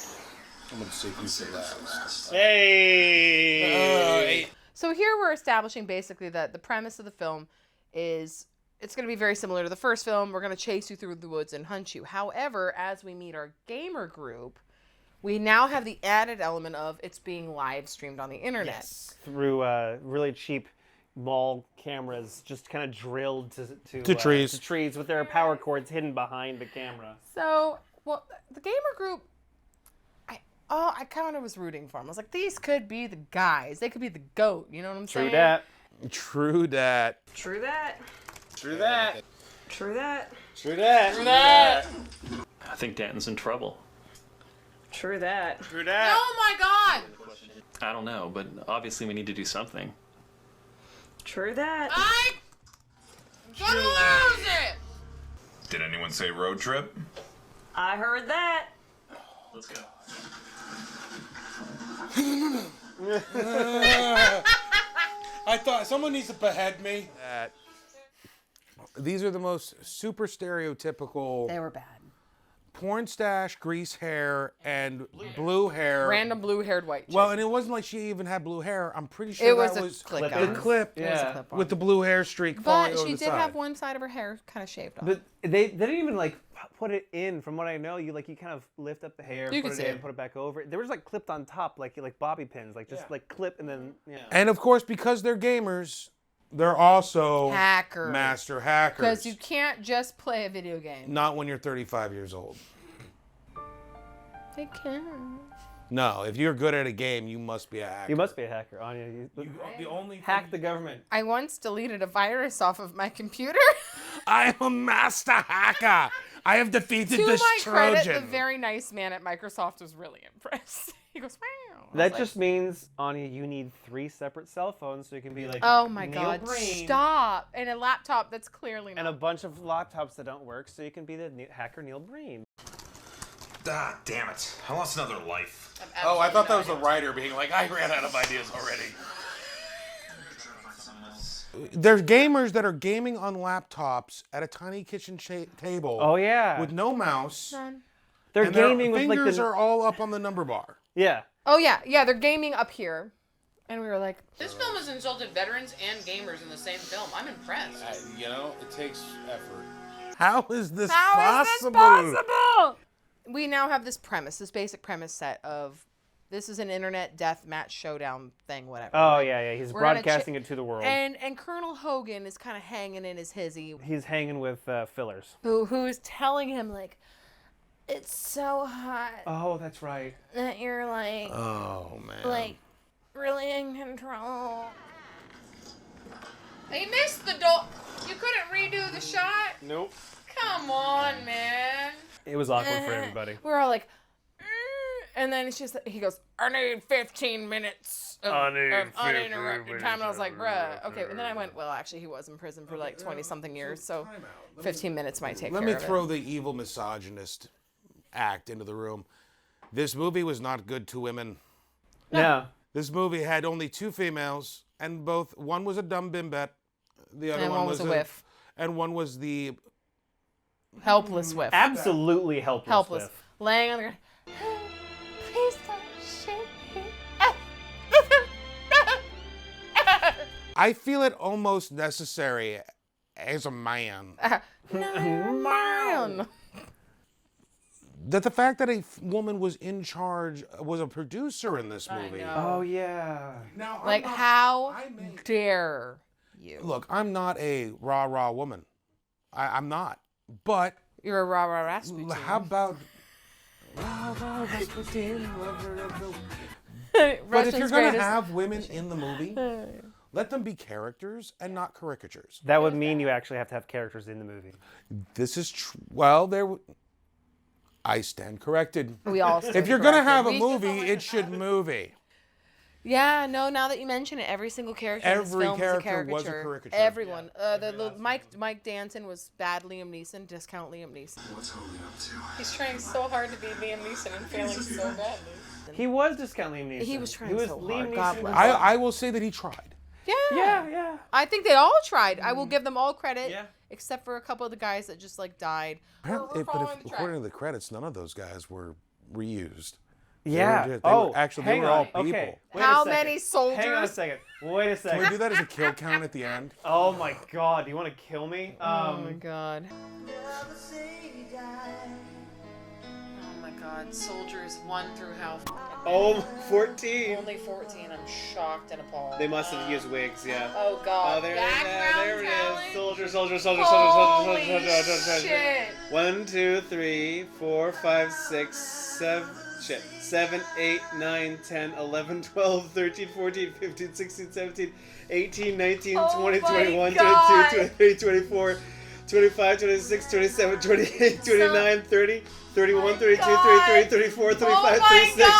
[SPEAKER 3] I'm gonna see who's the last.
[SPEAKER 1] Hey!
[SPEAKER 2] So here we're establishing basically that the premise of the film is it's going to be very similar to the first film. We're going to chase you through the woods and hunt you. However, as we meet our gamer group, we now have the added element of it's being live streamed on the internet.
[SPEAKER 1] Yes. Through really cheap mall cameras, just kind of drilled to
[SPEAKER 3] trees.
[SPEAKER 1] To trees with their power cords hidden behind the camera.
[SPEAKER 2] So, well, the gamer group, I kind of was rooting for them. I was like, these could be the guys. They could be the GOAT. You know what I'm saying?
[SPEAKER 1] True that.
[SPEAKER 3] True that.
[SPEAKER 9] True that.
[SPEAKER 1] True that.
[SPEAKER 9] True that.
[SPEAKER 1] True that.
[SPEAKER 2] True that.
[SPEAKER 6] I think Danton's in trouble.
[SPEAKER 9] True that.
[SPEAKER 1] True that.
[SPEAKER 2] Oh my God.
[SPEAKER 6] I don't know, but obviously we need to do something.
[SPEAKER 9] True that.
[SPEAKER 2] I'm gonna lose it.
[SPEAKER 10] Did anyone say road trip?
[SPEAKER 9] I heard that.
[SPEAKER 6] Let's go.
[SPEAKER 3] I thought someone needs to behead me. These are the most super stereotypical
[SPEAKER 2] They were bad.
[SPEAKER 3] porn stash, grease hair, and blue hair.
[SPEAKER 2] Random blue-haired white chick.
[SPEAKER 3] Well, and it wasn't like she even had blue hair. I'm pretty sure
[SPEAKER 2] it was
[SPEAKER 3] that
[SPEAKER 2] a
[SPEAKER 3] was
[SPEAKER 2] clip.
[SPEAKER 3] the clip
[SPEAKER 2] It was a clip on.
[SPEAKER 3] with the blue hair streak falling
[SPEAKER 2] But
[SPEAKER 3] over
[SPEAKER 2] she
[SPEAKER 3] the
[SPEAKER 2] did
[SPEAKER 3] side.
[SPEAKER 2] have one side of her hair kind of shaved off.
[SPEAKER 1] But they didn't even like put it in. From what I know, you kind of lift up the hair,
[SPEAKER 2] You
[SPEAKER 1] put
[SPEAKER 2] can
[SPEAKER 1] it
[SPEAKER 2] see
[SPEAKER 1] in,
[SPEAKER 2] it.
[SPEAKER 1] put it back over. They were just like clipped on top, like bobby pins, like just like clip and then
[SPEAKER 3] And of course, because they're gamers, they're also
[SPEAKER 2] Hackers.
[SPEAKER 3] master hackers.
[SPEAKER 2] Because you can't just play a video game.
[SPEAKER 3] Not when you're 35 years old.
[SPEAKER 2] They can.
[SPEAKER 3] No, if you're good at a game, you must be a hacker.
[SPEAKER 1] You must be a hacker, Anya.
[SPEAKER 3] The only
[SPEAKER 1] Hack the government.
[SPEAKER 2] I once deleted a virus off of my computer.
[SPEAKER 3] I am a master hacker. I have defeated
[SPEAKER 2] To
[SPEAKER 3] this
[SPEAKER 2] my
[SPEAKER 3] Trojan.
[SPEAKER 2] credit, the very nice man at Microsoft was really impressed. He goes, wow. I was
[SPEAKER 1] That
[SPEAKER 2] like,
[SPEAKER 1] just means, Anya, you need 3 separate cell phones so you can be like
[SPEAKER 2] oh my
[SPEAKER 1] Neil
[SPEAKER 2] God,
[SPEAKER 1] Breen,
[SPEAKER 2] stop. And a laptop that's clearly not.
[SPEAKER 1] and a bunch of laptops that don't work so you can be the hacker Neil Breen.
[SPEAKER 10] Ah, damn it. I lost another life.
[SPEAKER 3] Oh, I thought that was the writer being like, I ran out of ideas already. There's gamers that are gaming on laptops at a tiny kitchen table.
[SPEAKER 1] Oh yeah.
[SPEAKER 3] With no mouse.
[SPEAKER 1] They're
[SPEAKER 3] and
[SPEAKER 1] gaming
[SPEAKER 3] their
[SPEAKER 1] with like
[SPEAKER 3] fingers
[SPEAKER 1] the.
[SPEAKER 3] are all up on the number bar.
[SPEAKER 1] Yeah.
[SPEAKER 2] Oh yeah, they're gaming up here, and we were like, this film has insulted veterans and gamers in the same film. I'm impressed.
[SPEAKER 3] It takes effort. How is this
[SPEAKER 2] How
[SPEAKER 3] possible?
[SPEAKER 2] is this possible? We now have this basic premise set of this is an internet death match showdown thing, whatever.
[SPEAKER 1] Oh
[SPEAKER 2] right?
[SPEAKER 1] yeah. He's
[SPEAKER 2] We're gonna
[SPEAKER 1] broadcasting it to the world.
[SPEAKER 2] And Colonel Hogan is kind of hanging in his hizzy.
[SPEAKER 1] He's hanging with fillers.
[SPEAKER 2] Who is telling him like, it's so hot
[SPEAKER 1] Oh, that's right.
[SPEAKER 2] that you're like,
[SPEAKER 3] Oh, man.
[SPEAKER 2] like really in control. They missed the door. You couldn't redo the shot?
[SPEAKER 1] Nope.
[SPEAKER 2] Come on, man.
[SPEAKER 1] It was awkward for everybody.
[SPEAKER 2] We're all like, and then it's just he goes, I need 15 minutes of uninterrupted time. And I was like, bruh, okay. And then I went, well, actually, he was in prison for like 20-something years, so 15 minutes might take care of it.
[SPEAKER 3] Let me throw the evil misogynist act into the room. This movie was not good to women.
[SPEAKER 1] No.
[SPEAKER 3] This movie had only 2 females, and one was a dumb bimbette, the other
[SPEAKER 2] And one was a whiff.
[SPEAKER 3] And one was the
[SPEAKER 2] Helpless whiff.
[SPEAKER 1] Absolutely helpless.
[SPEAKER 2] Helpless.
[SPEAKER 1] Whiff.
[SPEAKER 2] Laying on the ground. Please don't shake me.
[SPEAKER 3] I feel it almost necessary as a man
[SPEAKER 2] Man.
[SPEAKER 3] that the fact that a woman was in charge, was a producer in this movie.
[SPEAKER 1] Oh yeah.
[SPEAKER 3] Now,
[SPEAKER 2] Like, how dare you?
[SPEAKER 3] Look, I'm not a rah-rah woman. I'm not. But
[SPEAKER 2] You're a rah-rah Rasputin.
[SPEAKER 3] how about rah-rah Rasputin, lover of the... But if you're going to have women in the movie, let them be characters and not caricatures.
[SPEAKER 1] That would mean you actually have to have characters in the movie.
[SPEAKER 3] This is true. Well, I stand corrected.
[SPEAKER 2] We all stand
[SPEAKER 3] If you're going to
[SPEAKER 2] corrected.
[SPEAKER 3] have a
[SPEAKER 2] We-
[SPEAKER 3] movie, it should movie.
[SPEAKER 2] Yeah, no, now that you mention it, every single character in this
[SPEAKER 3] Every
[SPEAKER 2] film
[SPEAKER 3] character
[SPEAKER 2] was
[SPEAKER 3] was a
[SPEAKER 2] a
[SPEAKER 3] caricature.
[SPEAKER 2] Everyone. Mike Danton was bad Liam Neeson, discount Liam Neeson.
[SPEAKER 8] What's Hogan up to?
[SPEAKER 2] He's trying so hard to be Liam Neeson and failing so badly.
[SPEAKER 1] He was discount Liam Neeson.
[SPEAKER 2] He was trying so
[SPEAKER 1] Liam
[SPEAKER 2] hard. God
[SPEAKER 1] Neeson.
[SPEAKER 2] bless
[SPEAKER 3] I will say that he tried.
[SPEAKER 2] Yeah. I think they all tried. I will give them all credit.
[SPEAKER 1] Yeah.
[SPEAKER 2] Except for a couple of the guys that just like died.
[SPEAKER 3] Apparently, according to the credits, none of those guys were reused.
[SPEAKER 1] Yeah.
[SPEAKER 3] They were all people.
[SPEAKER 1] Okay. Wait
[SPEAKER 2] How
[SPEAKER 1] a second.
[SPEAKER 2] many soldiers?
[SPEAKER 1] Hang on a second. Wait a
[SPEAKER 3] Can
[SPEAKER 1] second.
[SPEAKER 3] we do that as a kill count at the end?
[SPEAKER 1] Oh my God! Do you want to kill me?
[SPEAKER 2] Oh my god. Oh my god. Soldiers 1 through how?
[SPEAKER 1] Oh, 14.
[SPEAKER 2] Only 14. I'm shocked and appalled.
[SPEAKER 1] They must have used wigs. Yeah.
[SPEAKER 2] Oh god.
[SPEAKER 1] Oh, there
[SPEAKER 2] Background
[SPEAKER 1] it is.
[SPEAKER 2] talent?
[SPEAKER 1] Soldier.
[SPEAKER 2] Holy shit.
[SPEAKER 1] 1, 2, 3, 4, 5, 6, 7. Shit. 7, 8, 9, 10, 11, 12, 13, 14, 15, 16, 17, 18, 19, 20, 21, 22, 23, 24, 25, 26, 27, 28, 29, 30, 31, 32, 33, 34, 35, 36,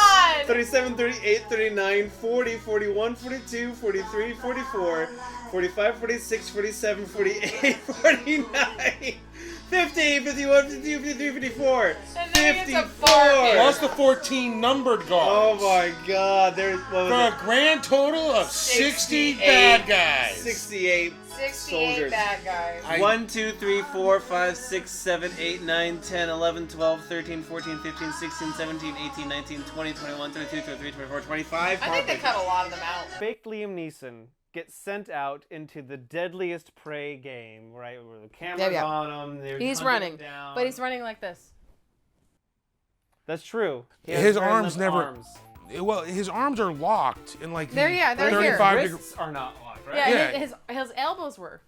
[SPEAKER 1] 37, 38, 39, 40, 41, 42, 43, 44, 45, 46, 47, 48, 49, 50, 51, 52, 53, 54, 54.
[SPEAKER 3] Plus the 14 numbered guards.
[SPEAKER 1] Oh my God! There
[SPEAKER 3] For a grand total of 60 bad guys.
[SPEAKER 1] 68 soldiers.
[SPEAKER 2] bad guys.
[SPEAKER 1] 1, 2, 3, 4, 5, 6, 7, 8, 9, 10, 11, 12, 13, 14, 15, 16, 17, 18, 19, 20, 21, 22, 23, 24, 25.
[SPEAKER 2] I think they cut a lot of them out.
[SPEAKER 1] Fake Liam Neeson gets sent out into the Deadliest Prey game, right? Where the camera's on him.
[SPEAKER 2] He's running, but he's running like this.
[SPEAKER 1] That's true.
[SPEAKER 3] His arms never. Well, his arms are locked in like
[SPEAKER 2] They're
[SPEAKER 3] 35
[SPEAKER 1] His wrists are not locked, right?
[SPEAKER 2] Yeah, his elbows were.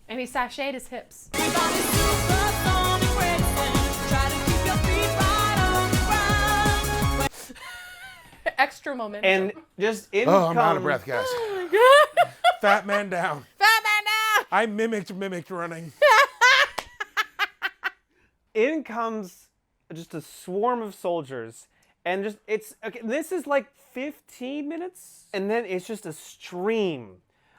[SPEAKER 2] And he sashayed his hips. Extra momentum.
[SPEAKER 1] And just in
[SPEAKER 3] I'm
[SPEAKER 1] comes...
[SPEAKER 3] out of breath, guys.
[SPEAKER 2] Oh my god.
[SPEAKER 3] Fat man down.
[SPEAKER 2] Fat man now.
[SPEAKER 3] I mimicked running.
[SPEAKER 1] In comes just a swarm of soldiers, and just this is like 15 minutes, and then it's just a stream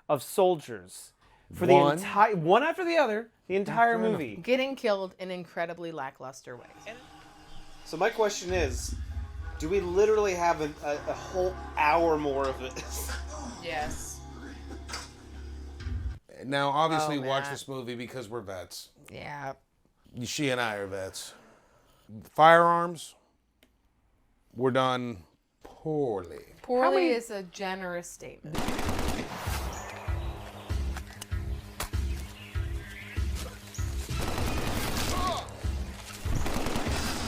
[SPEAKER 1] of soldiers for the entire one after the other, the entire movie,
[SPEAKER 2] Getting killed in incredibly lackluster ways.
[SPEAKER 1] So my question is, do we literally have a whole hour more of this?
[SPEAKER 2] Yes.
[SPEAKER 3] Now, obviously,
[SPEAKER 2] Oh,
[SPEAKER 3] watch
[SPEAKER 2] Matt.
[SPEAKER 3] this movie because we're vets.
[SPEAKER 2] Yeah.
[SPEAKER 3] She and I are vets. Firearms were done poorly.
[SPEAKER 2] Poorly is a generous statement.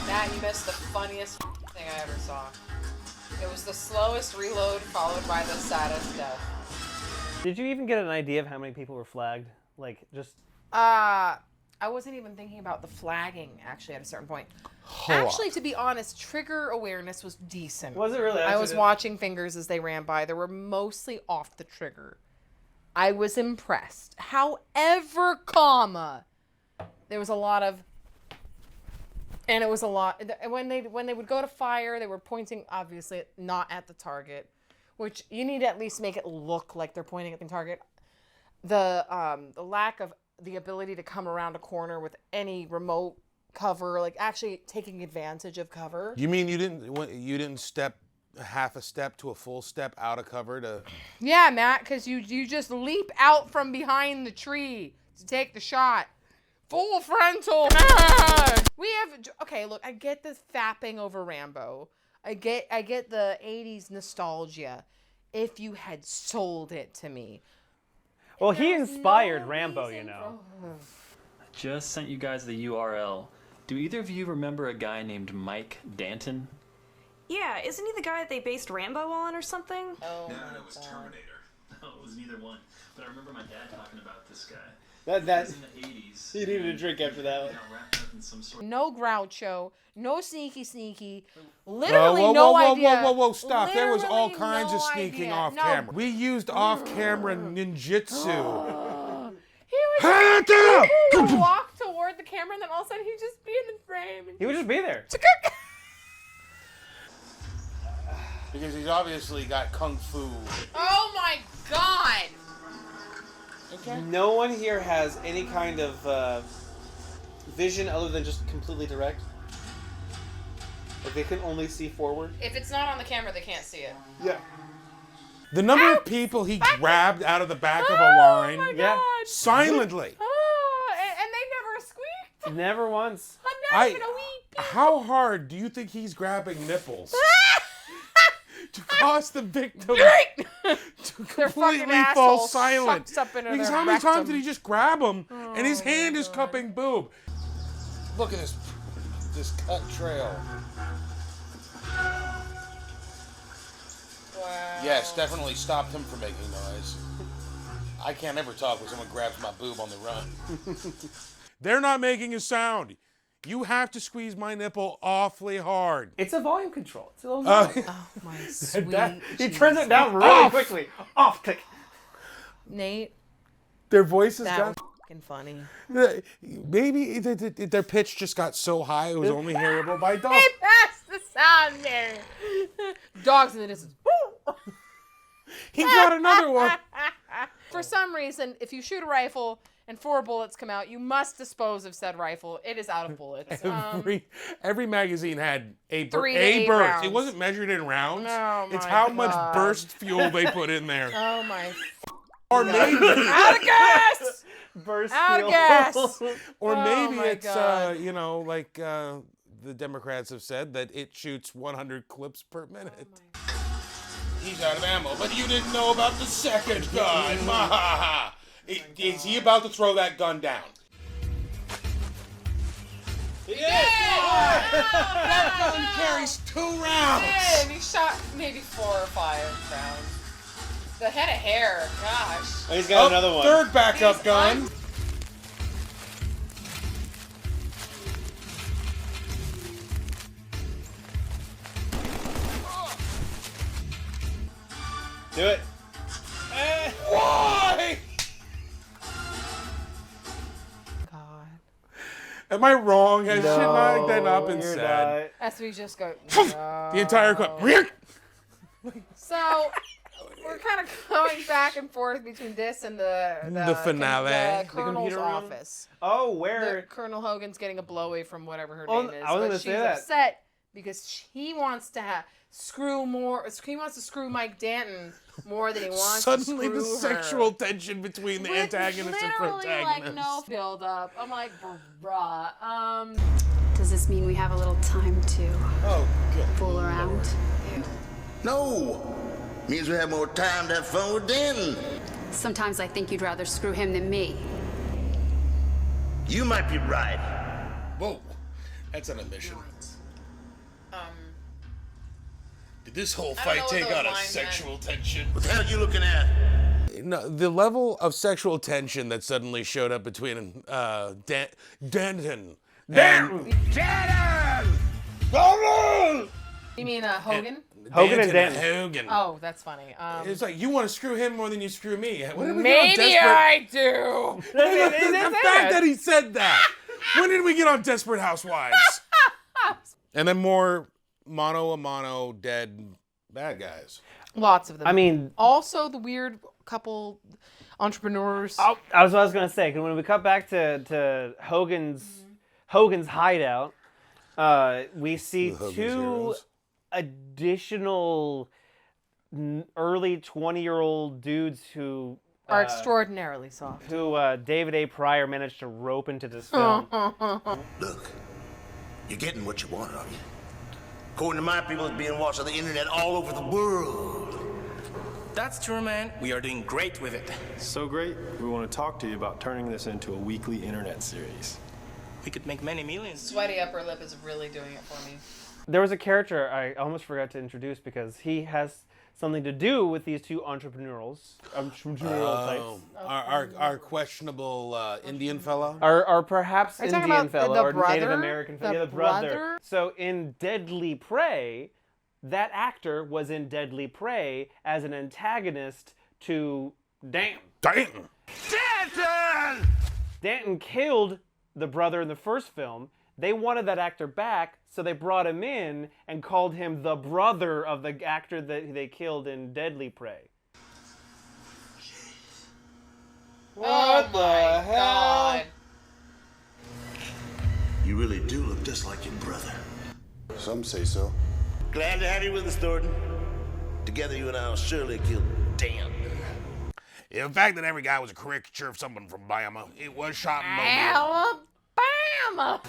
[SPEAKER 2] Matt, you missed the funniest thing I ever saw. It was the slowest reload followed by the saddest death.
[SPEAKER 1] Did you even get an idea of how many people were flagged? Like, just...
[SPEAKER 2] I wasn't even thinking about the flagging, actually, at a certain point.
[SPEAKER 3] Hold
[SPEAKER 2] Actually, to be honest, trigger awareness was decent.
[SPEAKER 1] Was it really?
[SPEAKER 2] I was watching fingers as they ran by. They were mostly off the trigger. I was impressed. However, there was a lot of... And it was a lot... When they would go to fire, they were pointing, obviously, not at the target, which you need to at least make it look like they're pointing at the target. The lack of the ability to come around a corner with any remote cover, like actually taking advantage of cover.
[SPEAKER 3] You mean you didn't step half a step to a full step out of cover to...
[SPEAKER 2] Yeah, Matt, because you just leap out from behind the tree to take the shot. Full frontal. Okay, look, I get the fapping over Rambo. I get the 80s nostalgia. If you had sold it to me.
[SPEAKER 1] Well, he inspired Rambo, you know.
[SPEAKER 6] I just sent you guys the URL. Do either of you remember a guy named Mike Danton?
[SPEAKER 11] Yeah, isn't he the guy that they based Rambo on or something?
[SPEAKER 2] Oh,
[SPEAKER 10] No, it was Terminator.
[SPEAKER 6] No, it was neither one. But I remember my dad talking about this guy.
[SPEAKER 1] That
[SPEAKER 6] It was in the 80s.
[SPEAKER 1] he needed a drink after that one.
[SPEAKER 6] Wrapped up in some sort
[SPEAKER 2] no Groucho, no sneaky. Literally no idea.
[SPEAKER 3] Whoa, stop. There was all
[SPEAKER 2] Literally
[SPEAKER 3] kinds
[SPEAKER 2] no
[SPEAKER 3] of sneaking
[SPEAKER 2] idea.
[SPEAKER 3] off
[SPEAKER 2] No.
[SPEAKER 3] camera. We used off-camera ninjutsu.
[SPEAKER 2] He would walk toward the camera and then all of a sudden he'd just be in the frame. And
[SPEAKER 1] He would just be there.
[SPEAKER 3] Because he's obviously got kung fu.
[SPEAKER 2] Oh my god!
[SPEAKER 3] Okay.
[SPEAKER 1] No one here has any kind of vision other than just completely direct. Like they can only see forward.
[SPEAKER 2] If it's not on the camera, they can't see it.
[SPEAKER 1] Yeah.
[SPEAKER 3] The number of people he grabbed out of the back of a line,
[SPEAKER 1] Yeah.
[SPEAKER 3] silently.
[SPEAKER 2] Oh, and they never squeaked.
[SPEAKER 1] Never once.
[SPEAKER 2] Not even a wee.
[SPEAKER 3] How hard do you think he's grabbing nipples to cause the victim to completely fall silent? Because how many times did he just grab him and his hand is cupping boob? Look at this cut trail.
[SPEAKER 2] Wow.
[SPEAKER 3] Yes, definitely stopped him from making noise. I can't ever talk when someone grabs my boob on the run. They're not making a sound. You have to squeeze my nipple awfully hard.
[SPEAKER 1] It's a volume control. It's a little volume.
[SPEAKER 2] Oh my sweet.
[SPEAKER 1] He turns it down really quickly. Off click.
[SPEAKER 2] Nate,
[SPEAKER 3] Their voices
[SPEAKER 2] that
[SPEAKER 3] got...
[SPEAKER 2] was fucking funny.
[SPEAKER 3] Maybe their pitch just got so high it was only hearable by dogs.
[SPEAKER 2] Hey, pass the sound there. Dogs in the distance.
[SPEAKER 3] He got another one.
[SPEAKER 2] For some reason, if you shoot a rifle and 4 bullets come out, you must dispose of said rifle. It is out of bullets.
[SPEAKER 3] Every magazine had a
[SPEAKER 2] 3 to 8
[SPEAKER 3] burst.
[SPEAKER 2] rounds.
[SPEAKER 3] It wasn't measured in rounds.
[SPEAKER 2] Oh
[SPEAKER 3] It's
[SPEAKER 2] my
[SPEAKER 3] how much
[SPEAKER 2] God.
[SPEAKER 3] burst fuel they put in there.
[SPEAKER 2] Oh my.
[SPEAKER 3] Or maybe,
[SPEAKER 2] Out of gas!
[SPEAKER 1] Burst
[SPEAKER 2] Out
[SPEAKER 1] fuel.
[SPEAKER 2] of gas!
[SPEAKER 3] or
[SPEAKER 2] Oh
[SPEAKER 3] maybe
[SPEAKER 2] my
[SPEAKER 3] it's
[SPEAKER 2] God.
[SPEAKER 3] like the Democrats have said that it shoots 100 clips per minute. He's out of ammo, but you didn't know about the second gun. Is he about to throw that gun down?
[SPEAKER 1] He did!
[SPEAKER 3] That gun carries 2 rounds.
[SPEAKER 2] And he shot maybe 4 or 5 rounds. The head of hair, gosh.
[SPEAKER 1] Oh, he's got another one.
[SPEAKER 3] Third backup
[SPEAKER 2] He's
[SPEAKER 3] gun.
[SPEAKER 1] Do it.
[SPEAKER 3] Why?
[SPEAKER 2] God.
[SPEAKER 3] Am I wrong? Has shit like that not been
[SPEAKER 1] you're
[SPEAKER 3] said?
[SPEAKER 2] As we just go.
[SPEAKER 3] The entire clip.
[SPEAKER 2] So, we're kind of going back and forth between this and the
[SPEAKER 3] finale.
[SPEAKER 2] the
[SPEAKER 3] The
[SPEAKER 2] Colonel's
[SPEAKER 1] computer room?
[SPEAKER 2] office.
[SPEAKER 1] Oh,
[SPEAKER 2] The
[SPEAKER 1] where?
[SPEAKER 2] Colonel Hogan's getting a blow away from whatever her
[SPEAKER 1] Oh,
[SPEAKER 2] name is.
[SPEAKER 1] I was
[SPEAKER 2] but
[SPEAKER 1] gonna
[SPEAKER 2] she's
[SPEAKER 1] say that.
[SPEAKER 2] upset because he wants to screw Mike Danton more than he wants
[SPEAKER 3] Suddenly
[SPEAKER 2] to
[SPEAKER 3] the
[SPEAKER 2] screw
[SPEAKER 3] sexual
[SPEAKER 2] her.
[SPEAKER 3] tension between the
[SPEAKER 2] With
[SPEAKER 3] antagonist and
[SPEAKER 2] literally,
[SPEAKER 3] protagonist.
[SPEAKER 2] like, no build up. I'm like, bruh.
[SPEAKER 12] Does this mean we have a little time to fool around?
[SPEAKER 5] No! Means we have more time to have fun with Danton.
[SPEAKER 12] Sometimes I think you'd rather screw him than me.
[SPEAKER 5] You might be right.
[SPEAKER 3] Whoa, that's an admission. Did this whole
[SPEAKER 2] I don't
[SPEAKER 3] fight
[SPEAKER 2] know what
[SPEAKER 3] take
[SPEAKER 2] those
[SPEAKER 3] on a
[SPEAKER 2] lines
[SPEAKER 3] sexual tension?
[SPEAKER 5] What the hell are you looking at?
[SPEAKER 3] No, the level of sexual tension that suddenly showed up between Danton.
[SPEAKER 2] You mean Hogan?
[SPEAKER 1] Hogan and Danton.
[SPEAKER 3] Hogan.
[SPEAKER 2] Oh, that's funny.
[SPEAKER 3] It's like, you want to screw him more than you screw me. When did we
[SPEAKER 2] Maybe
[SPEAKER 3] get on
[SPEAKER 2] I do.
[SPEAKER 3] the fact that he said that. When did we get on Desperate Housewives? And then more mano a mano dead bad guys.
[SPEAKER 2] Lots of them.
[SPEAKER 1] I mean,
[SPEAKER 2] also the weird couple entrepreneurs.
[SPEAKER 1] I was going to say, 'cause when we cut back to Hogan's hideout, we see two
[SPEAKER 3] heroes.
[SPEAKER 1] additional early 20-year-old dudes who
[SPEAKER 2] are extraordinarily soft.
[SPEAKER 1] Who David A. Pryor managed to rope into this film.
[SPEAKER 5] Look, you're getting what you want, aren't you? According to my people, it's being watched on the internet all over the world.
[SPEAKER 13] That's true, man. We are doing great with it.
[SPEAKER 8] So great, we want to talk to you about turning this into a weekly internet series.
[SPEAKER 13] We could make many millions.
[SPEAKER 2] Sweaty upper lip is really doing it for me.
[SPEAKER 1] There was a character I almost forgot to introduce because he has something to do with these two entrepreneurial types.
[SPEAKER 3] Our questionable Indian fellow?
[SPEAKER 1] Or perhaps
[SPEAKER 2] Are you talking
[SPEAKER 1] Indian
[SPEAKER 2] about
[SPEAKER 1] fellow
[SPEAKER 2] the
[SPEAKER 1] or
[SPEAKER 2] brother?
[SPEAKER 1] Native American fellow.
[SPEAKER 2] The
[SPEAKER 1] Yeah, the brother.
[SPEAKER 2] brother?
[SPEAKER 1] So in Deadly Prey, that actor was in Deadly Prey as an antagonist to Danton.
[SPEAKER 3] Danton!
[SPEAKER 1] Danton! Danton killed the brother in the first film. They wanted that actor back, so they brought him in and called him the brother of the actor that they killed in Deadly Prey.
[SPEAKER 2] What the hell? God.
[SPEAKER 5] You really do look just like your brother.
[SPEAKER 14] Some say so.
[SPEAKER 5] Glad to have you with us, Thornton. Together, you and I will surely kill Dan.
[SPEAKER 3] The fact that every guy was a caricature of someone from Bama, it was shot in Mobile.
[SPEAKER 2] Alabama.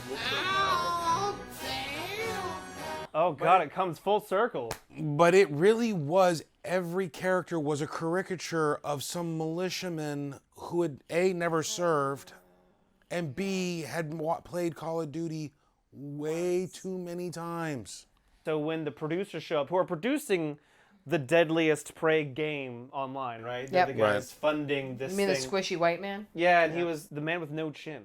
[SPEAKER 1] Oh God, it comes full circle.
[SPEAKER 3] But it really was, every character was a caricature of some militiaman who had A, never served, and B, had played Call of Duty way too many times.
[SPEAKER 1] So when the producers show up, who are producing the Deadliest Prey game online, right? They're
[SPEAKER 2] Yep.
[SPEAKER 1] the guys funding this
[SPEAKER 2] You mean
[SPEAKER 1] thing.
[SPEAKER 2] the squishy white man?
[SPEAKER 1] Yeah, and he was the man with no chin.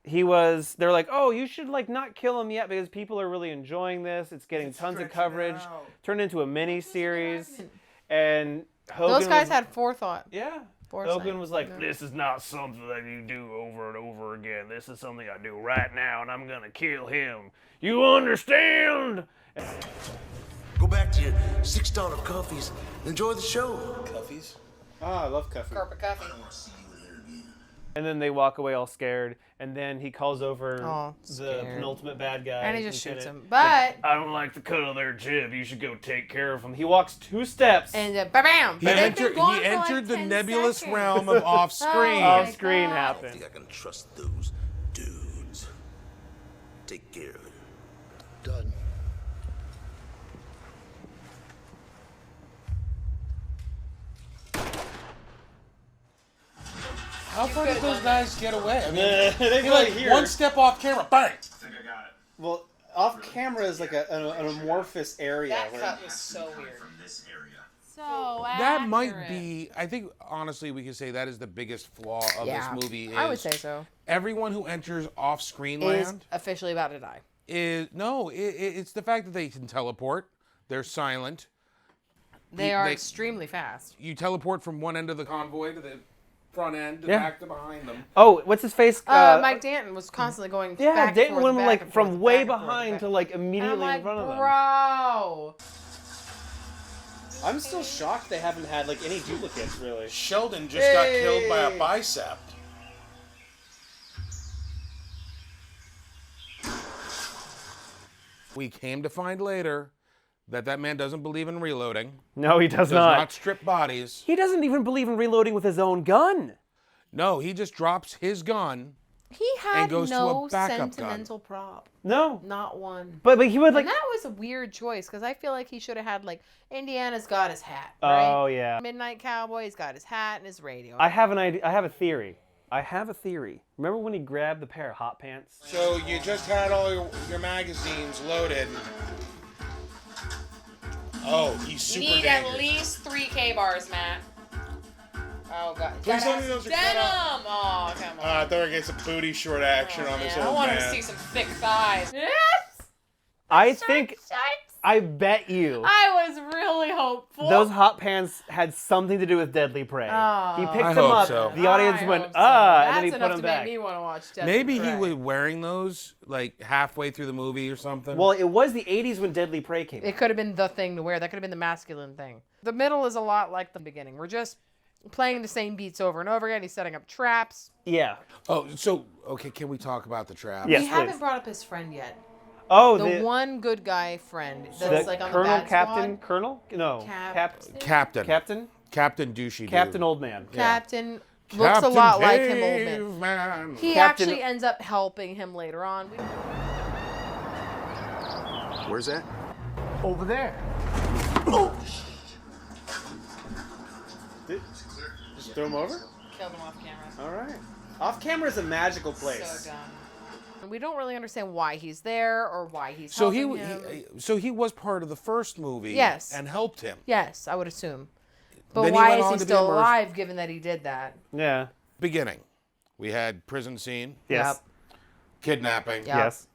[SPEAKER 1] They're like, oh, you should like not kill him yet because people are really enjoying this. It's getting tons of coverage. Turned into a mini series. And Hogan
[SPEAKER 2] Those guys had forethought.
[SPEAKER 1] Yeah.
[SPEAKER 2] Foresight.
[SPEAKER 1] Hogan was like, this is not something that you do over and over again. This is something I do right now, and I'm gonna kill him. You understand?
[SPEAKER 5] Go back to your $6 coffees. Enjoy the show.
[SPEAKER 14] Cuffies?
[SPEAKER 1] Ah, I love coffee.
[SPEAKER 2] Carpet coffee.
[SPEAKER 1] And then they walk away all scared, and then he calls over the
[SPEAKER 2] scared.
[SPEAKER 1] penultimate bad guy.
[SPEAKER 2] And he just shoots
[SPEAKER 1] Lieutenant.
[SPEAKER 2] him. But
[SPEAKER 1] I don't like the cut of their jib. You should go take care of him. He walks 2 steps.
[SPEAKER 2] and bam!
[SPEAKER 3] He entered the nebulous realm of off-screen.
[SPEAKER 1] Off-screen happened.
[SPEAKER 5] I think I can trust those dudes. Take care of it. Done.
[SPEAKER 3] How far did those guys get away? I mean,
[SPEAKER 1] They
[SPEAKER 3] you're
[SPEAKER 1] go
[SPEAKER 3] like
[SPEAKER 1] here.
[SPEAKER 3] one step off camera, bang!
[SPEAKER 1] Well, off camera is like an amorphous area.
[SPEAKER 2] That
[SPEAKER 1] where
[SPEAKER 2] cut was so weird. So
[SPEAKER 3] That might be, I think, honestly, we can say that is the biggest flaw of
[SPEAKER 2] Yeah,
[SPEAKER 3] this movie.
[SPEAKER 2] I would say so.
[SPEAKER 3] Everyone who enters off-screen
[SPEAKER 2] Is
[SPEAKER 3] land
[SPEAKER 2] officially about to die.
[SPEAKER 3] it's the fact that they can teleport. They're silent.
[SPEAKER 2] They are extremely fast.
[SPEAKER 3] You teleport from one end of the convoy to the front end, to the
[SPEAKER 1] Yeah.
[SPEAKER 3] back to behind them.
[SPEAKER 1] Oh, what's his face?
[SPEAKER 2] Mike Danton was constantly going
[SPEAKER 1] Yeah,
[SPEAKER 2] back and
[SPEAKER 1] Danton
[SPEAKER 2] forth,
[SPEAKER 1] went
[SPEAKER 2] back
[SPEAKER 1] like
[SPEAKER 2] and
[SPEAKER 1] from
[SPEAKER 2] forth,
[SPEAKER 1] way
[SPEAKER 2] back and forth,
[SPEAKER 1] behind
[SPEAKER 2] back.
[SPEAKER 1] to like
[SPEAKER 2] And I'm
[SPEAKER 1] immediately
[SPEAKER 2] like,
[SPEAKER 1] in front of them.
[SPEAKER 2] bro.
[SPEAKER 1] I'm still shocked they haven't had like any duplicates really.
[SPEAKER 3] Sheldon just got killed by a bicep. We came to find later that man doesn't believe in reloading.
[SPEAKER 1] No, he does
[SPEAKER 3] Does
[SPEAKER 1] not.
[SPEAKER 3] not strip bodies.
[SPEAKER 1] He doesn't even believe in reloading with his own gun.
[SPEAKER 3] No, he just drops his gun.
[SPEAKER 2] He had
[SPEAKER 3] And goes to
[SPEAKER 2] no
[SPEAKER 3] a backup gun.
[SPEAKER 2] sentimental prop.
[SPEAKER 1] No.
[SPEAKER 2] Not one.
[SPEAKER 1] But he would like.
[SPEAKER 2] And that was a weird choice because I feel like he should have had like Indiana's got his hat. Right?
[SPEAKER 1] Oh yeah.
[SPEAKER 2] Midnight Cowboy's got his hat and his radio.
[SPEAKER 1] I have an idea. I have a theory. Remember when he grabbed the pair of hot pants?
[SPEAKER 3] So you just had all your magazines loaded. Oh, he's super
[SPEAKER 2] You need
[SPEAKER 3] dangerous.
[SPEAKER 2] at least 3 K-bars, Matt. Oh, God.
[SPEAKER 3] Please tell me those are cut
[SPEAKER 2] Denim!
[SPEAKER 3] off.
[SPEAKER 2] Oh, come on.
[SPEAKER 3] I thought we were going to get some booty short action on this
[SPEAKER 2] Man, I
[SPEAKER 3] old
[SPEAKER 2] want
[SPEAKER 3] man.
[SPEAKER 2] to see some thick thighs. Yes!
[SPEAKER 1] I think. I bet you.
[SPEAKER 2] I was really hopeful.
[SPEAKER 1] Those hot pants had something to do with Deadly Prey.
[SPEAKER 2] Oh.
[SPEAKER 1] He
[SPEAKER 3] I
[SPEAKER 1] picked them
[SPEAKER 3] hope
[SPEAKER 1] up.
[SPEAKER 3] so.
[SPEAKER 1] The audience
[SPEAKER 2] I
[SPEAKER 1] went,
[SPEAKER 2] hope so.
[SPEAKER 1] and then he
[SPEAKER 2] That's
[SPEAKER 1] put
[SPEAKER 2] enough
[SPEAKER 1] them
[SPEAKER 2] to
[SPEAKER 1] back.
[SPEAKER 2] make me want to watch Deadly
[SPEAKER 3] Maybe
[SPEAKER 2] Prey.
[SPEAKER 3] he was wearing those like halfway through the movie or something.
[SPEAKER 1] Well, it was the 80s when Deadly Prey came out.
[SPEAKER 2] It could have been the thing to wear. That could have been the masculine thing. The middle is a lot like the beginning. We're just playing the same beats over and over again. He's setting up traps.
[SPEAKER 1] Yeah.
[SPEAKER 3] Oh, so, okay, can we talk about the trap?
[SPEAKER 1] Yes,
[SPEAKER 2] We
[SPEAKER 1] please.
[SPEAKER 2] haven't brought up his friend yet.
[SPEAKER 1] Oh,
[SPEAKER 2] The one good guy friend that's like on
[SPEAKER 1] Colonel,
[SPEAKER 2] the bad
[SPEAKER 1] Captain,
[SPEAKER 2] squad.
[SPEAKER 1] Colonel? No.
[SPEAKER 3] Captain.
[SPEAKER 1] Captain?
[SPEAKER 3] Captain Douchey
[SPEAKER 1] Captain
[SPEAKER 3] Dude.
[SPEAKER 1] Old Man.
[SPEAKER 2] Captain looks a lot like him, old man. He
[SPEAKER 1] Captain-
[SPEAKER 2] actually ends up helping him later on.
[SPEAKER 14] Where's that?
[SPEAKER 1] Over there. Just throw him over?
[SPEAKER 2] Killed him off camera.
[SPEAKER 1] All right. Off camera is a magical place.
[SPEAKER 2] So dumb. And we don't really understand why he's there or why he's
[SPEAKER 3] So
[SPEAKER 2] helping him.
[SPEAKER 3] he was part of the first movie.
[SPEAKER 2] Yes.
[SPEAKER 3] And helped him.
[SPEAKER 2] Yes, I would assume. But
[SPEAKER 3] Then he
[SPEAKER 2] why
[SPEAKER 3] went
[SPEAKER 2] is
[SPEAKER 3] on
[SPEAKER 2] he
[SPEAKER 3] to be
[SPEAKER 2] still
[SPEAKER 3] immersed-
[SPEAKER 2] alive given that he did that?
[SPEAKER 1] Yeah.
[SPEAKER 3] Beginning. We had prison scene.
[SPEAKER 1] Yes.
[SPEAKER 3] Kidnapping.
[SPEAKER 2] Yep.
[SPEAKER 1] Yes.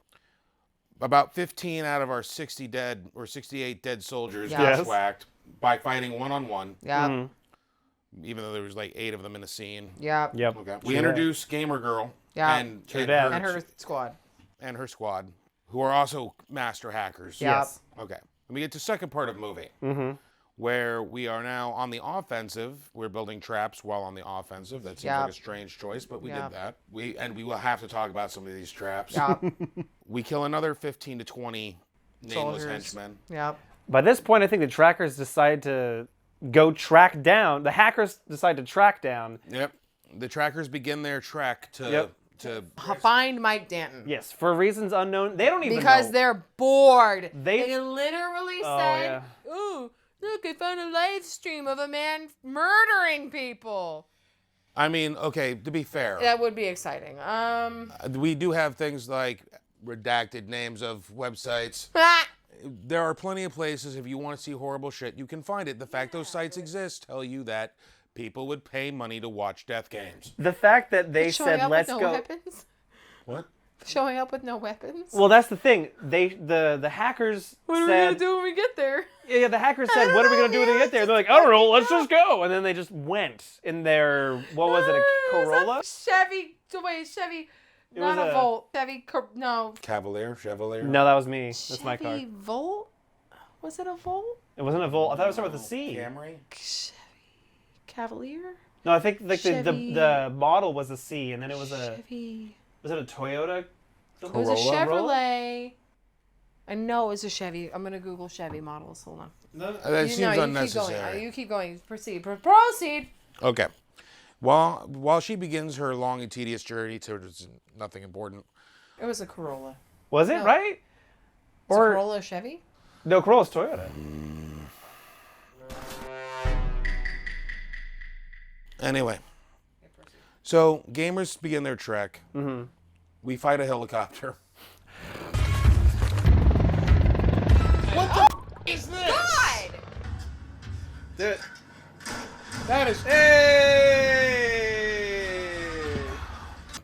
[SPEAKER 3] About 15 out of our 60 dead or 68 dead soldiers
[SPEAKER 2] Yes.
[SPEAKER 3] bushwhacked by fighting one-on-one.
[SPEAKER 2] Yeah.
[SPEAKER 1] Mm-hmm.
[SPEAKER 3] Even though there was like 8 of them in a scene.
[SPEAKER 2] Yep.
[SPEAKER 1] Yep.
[SPEAKER 3] Okay.
[SPEAKER 1] True
[SPEAKER 3] We introduced Gamer Girl.
[SPEAKER 2] Yeah.
[SPEAKER 3] And
[SPEAKER 2] her squad.
[SPEAKER 3] And her squad, who are also master hackers.
[SPEAKER 2] Yep.
[SPEAKER 1] Yes.
[SPEAKER 3] Okay. Let me get to second part of movie.
[SPEAKER 1] Mm-hmm.
[SPEAKER 3] Where we are now on the offensive. We're building traps while on the offensive. That seems
[SPEAKER 2] Yep.
[SPEAKER 3] like a strange choice, but we
[SPEAKER 2] Yep.
[SPEAKER 3] did that. We will have to talk about some of these traps.
[SPEAKER 2] Yep.
[SPEAKER 3] We kill another 15 to 20 nameless
[SPEAKER 2] Soldiers.
[SPEAKER 3] henchmen.
[SPEAKER 2] Yep.
[SPEAKER 1] By this point, I think the trackers decide to go track down. The hackers decide to track down.
[SPEAKER 3] Yep. The trackers begin their trek to
[SPEAKER 1] Yep.
[SPEAKER 3] to
[SPEAKER 2] Find Mike Danton.
[SPEAKER 1] Yes, for reasons unknown. They don't even
[SPEAKER 2] Because
[SPEAKER 1] know.
[SPEAKER 2] they're bored.
[SPEAKER 1] They-
[SPEAKER 2] They literally
[SPEAKER 1] Oh,
[SPEAKER 2] said,
[SPEAKER 1] yeah.
[SPEAKER 2] "Ooh, look, I found a live stream of a man murdering people."
[SPEAKER 3] I mean, okay, to be fair,
[SPEAKER 2] That would be exciting.
[SPEAKER 3] we do have things like redacted names of websites. There are plenty of places, if you want to see horrible shit, you can find it. The fact those sites exist tell you that people would pay money to watch death games.
[SPEAKER 1] The fact that they
[SPEAKER 2] Showing
[SPEAKER 1] said,
[SPEAKER 2] up
[SPEAKER 1] let's
[SPEAKER 2] with no
[SPEAKER 1] go.
[SPEAKER 2] weapons?
[SPEAKER 3] What?
[SPEAKER 2] Showing up with no weapons?
[SPEAKER 1] Well, that's the thing. The hackers
[SPEAKER 2] What are we
[SPEAKER 1] said.
[SPEAKER 2] gonna do when we get there?
[SPEAKER 1] Yeah, the hackers said, what are we going to do when we get there? They're like, I don't know, let's just go. And then they just went in their, what was it, a Corolla?
[SPEAKER 2] Chevy. Chevy.
[SPEAKER 1] It
[SPEAKER 2] Not
[SPEAKER 1] was
[SPEAKER 2] a
[SPEAKER 1] a-
[SPEAKER 2] Volt. No.
[SPEAKER 3] Chevalier?
[SPEAKER 1] No, that was me. That's my car.
[SPEAKER 2] Chevy Volt? Was it a Volt?
[SPEAKER 1] It wasn't a Volt. I thought it was something with a C.
[SPEAKER 3] Camry?
[SPEAKER 2] Chevy Cavalier?
[SPEAKER 1] No, I think like
[SPEAKER 2] Chevy-
[SPEAKER 1] the model was a C, and then it was a,
[SPEAKER 2] Chevy.
[SPEAKER 1] was it a Toyota?
[SPEAKER 2] It was a Chevrolet. I know it was a Chevy. I'm gonna Google Chevy models. Hold on.
[SPEAKER 3] That seems unnecessary.
[SPEAKER 2] You keep going. Proceed. Proceed.
[SPEAKER 3] Okay. While she begins her long and tedious journey towards nothing important.
[SPEAKER 2] It was a Corolla.
[SPEAKER 1] Was it,
[SPEAKER 2] No.
[SPEAKER 1] right?
[SPEAKER 2] Was
[SPEAKER 1] Or
[SPEAKER 2] a Corolla a Chevy?
[SPEAKER 1] No, Corolla's Toyota.
[SPEAKER 3] Anyway. So, gamers begin their trek.
[SPEAKER 1] Mm-hmm.
[SPEAKER 3] We fight a helicopter.
[SPEAKER 2] What the is this? God!
[SPEAKER 1] Dude.
[SPEAKER 3] That is...
[SPEAKER 1] Hey!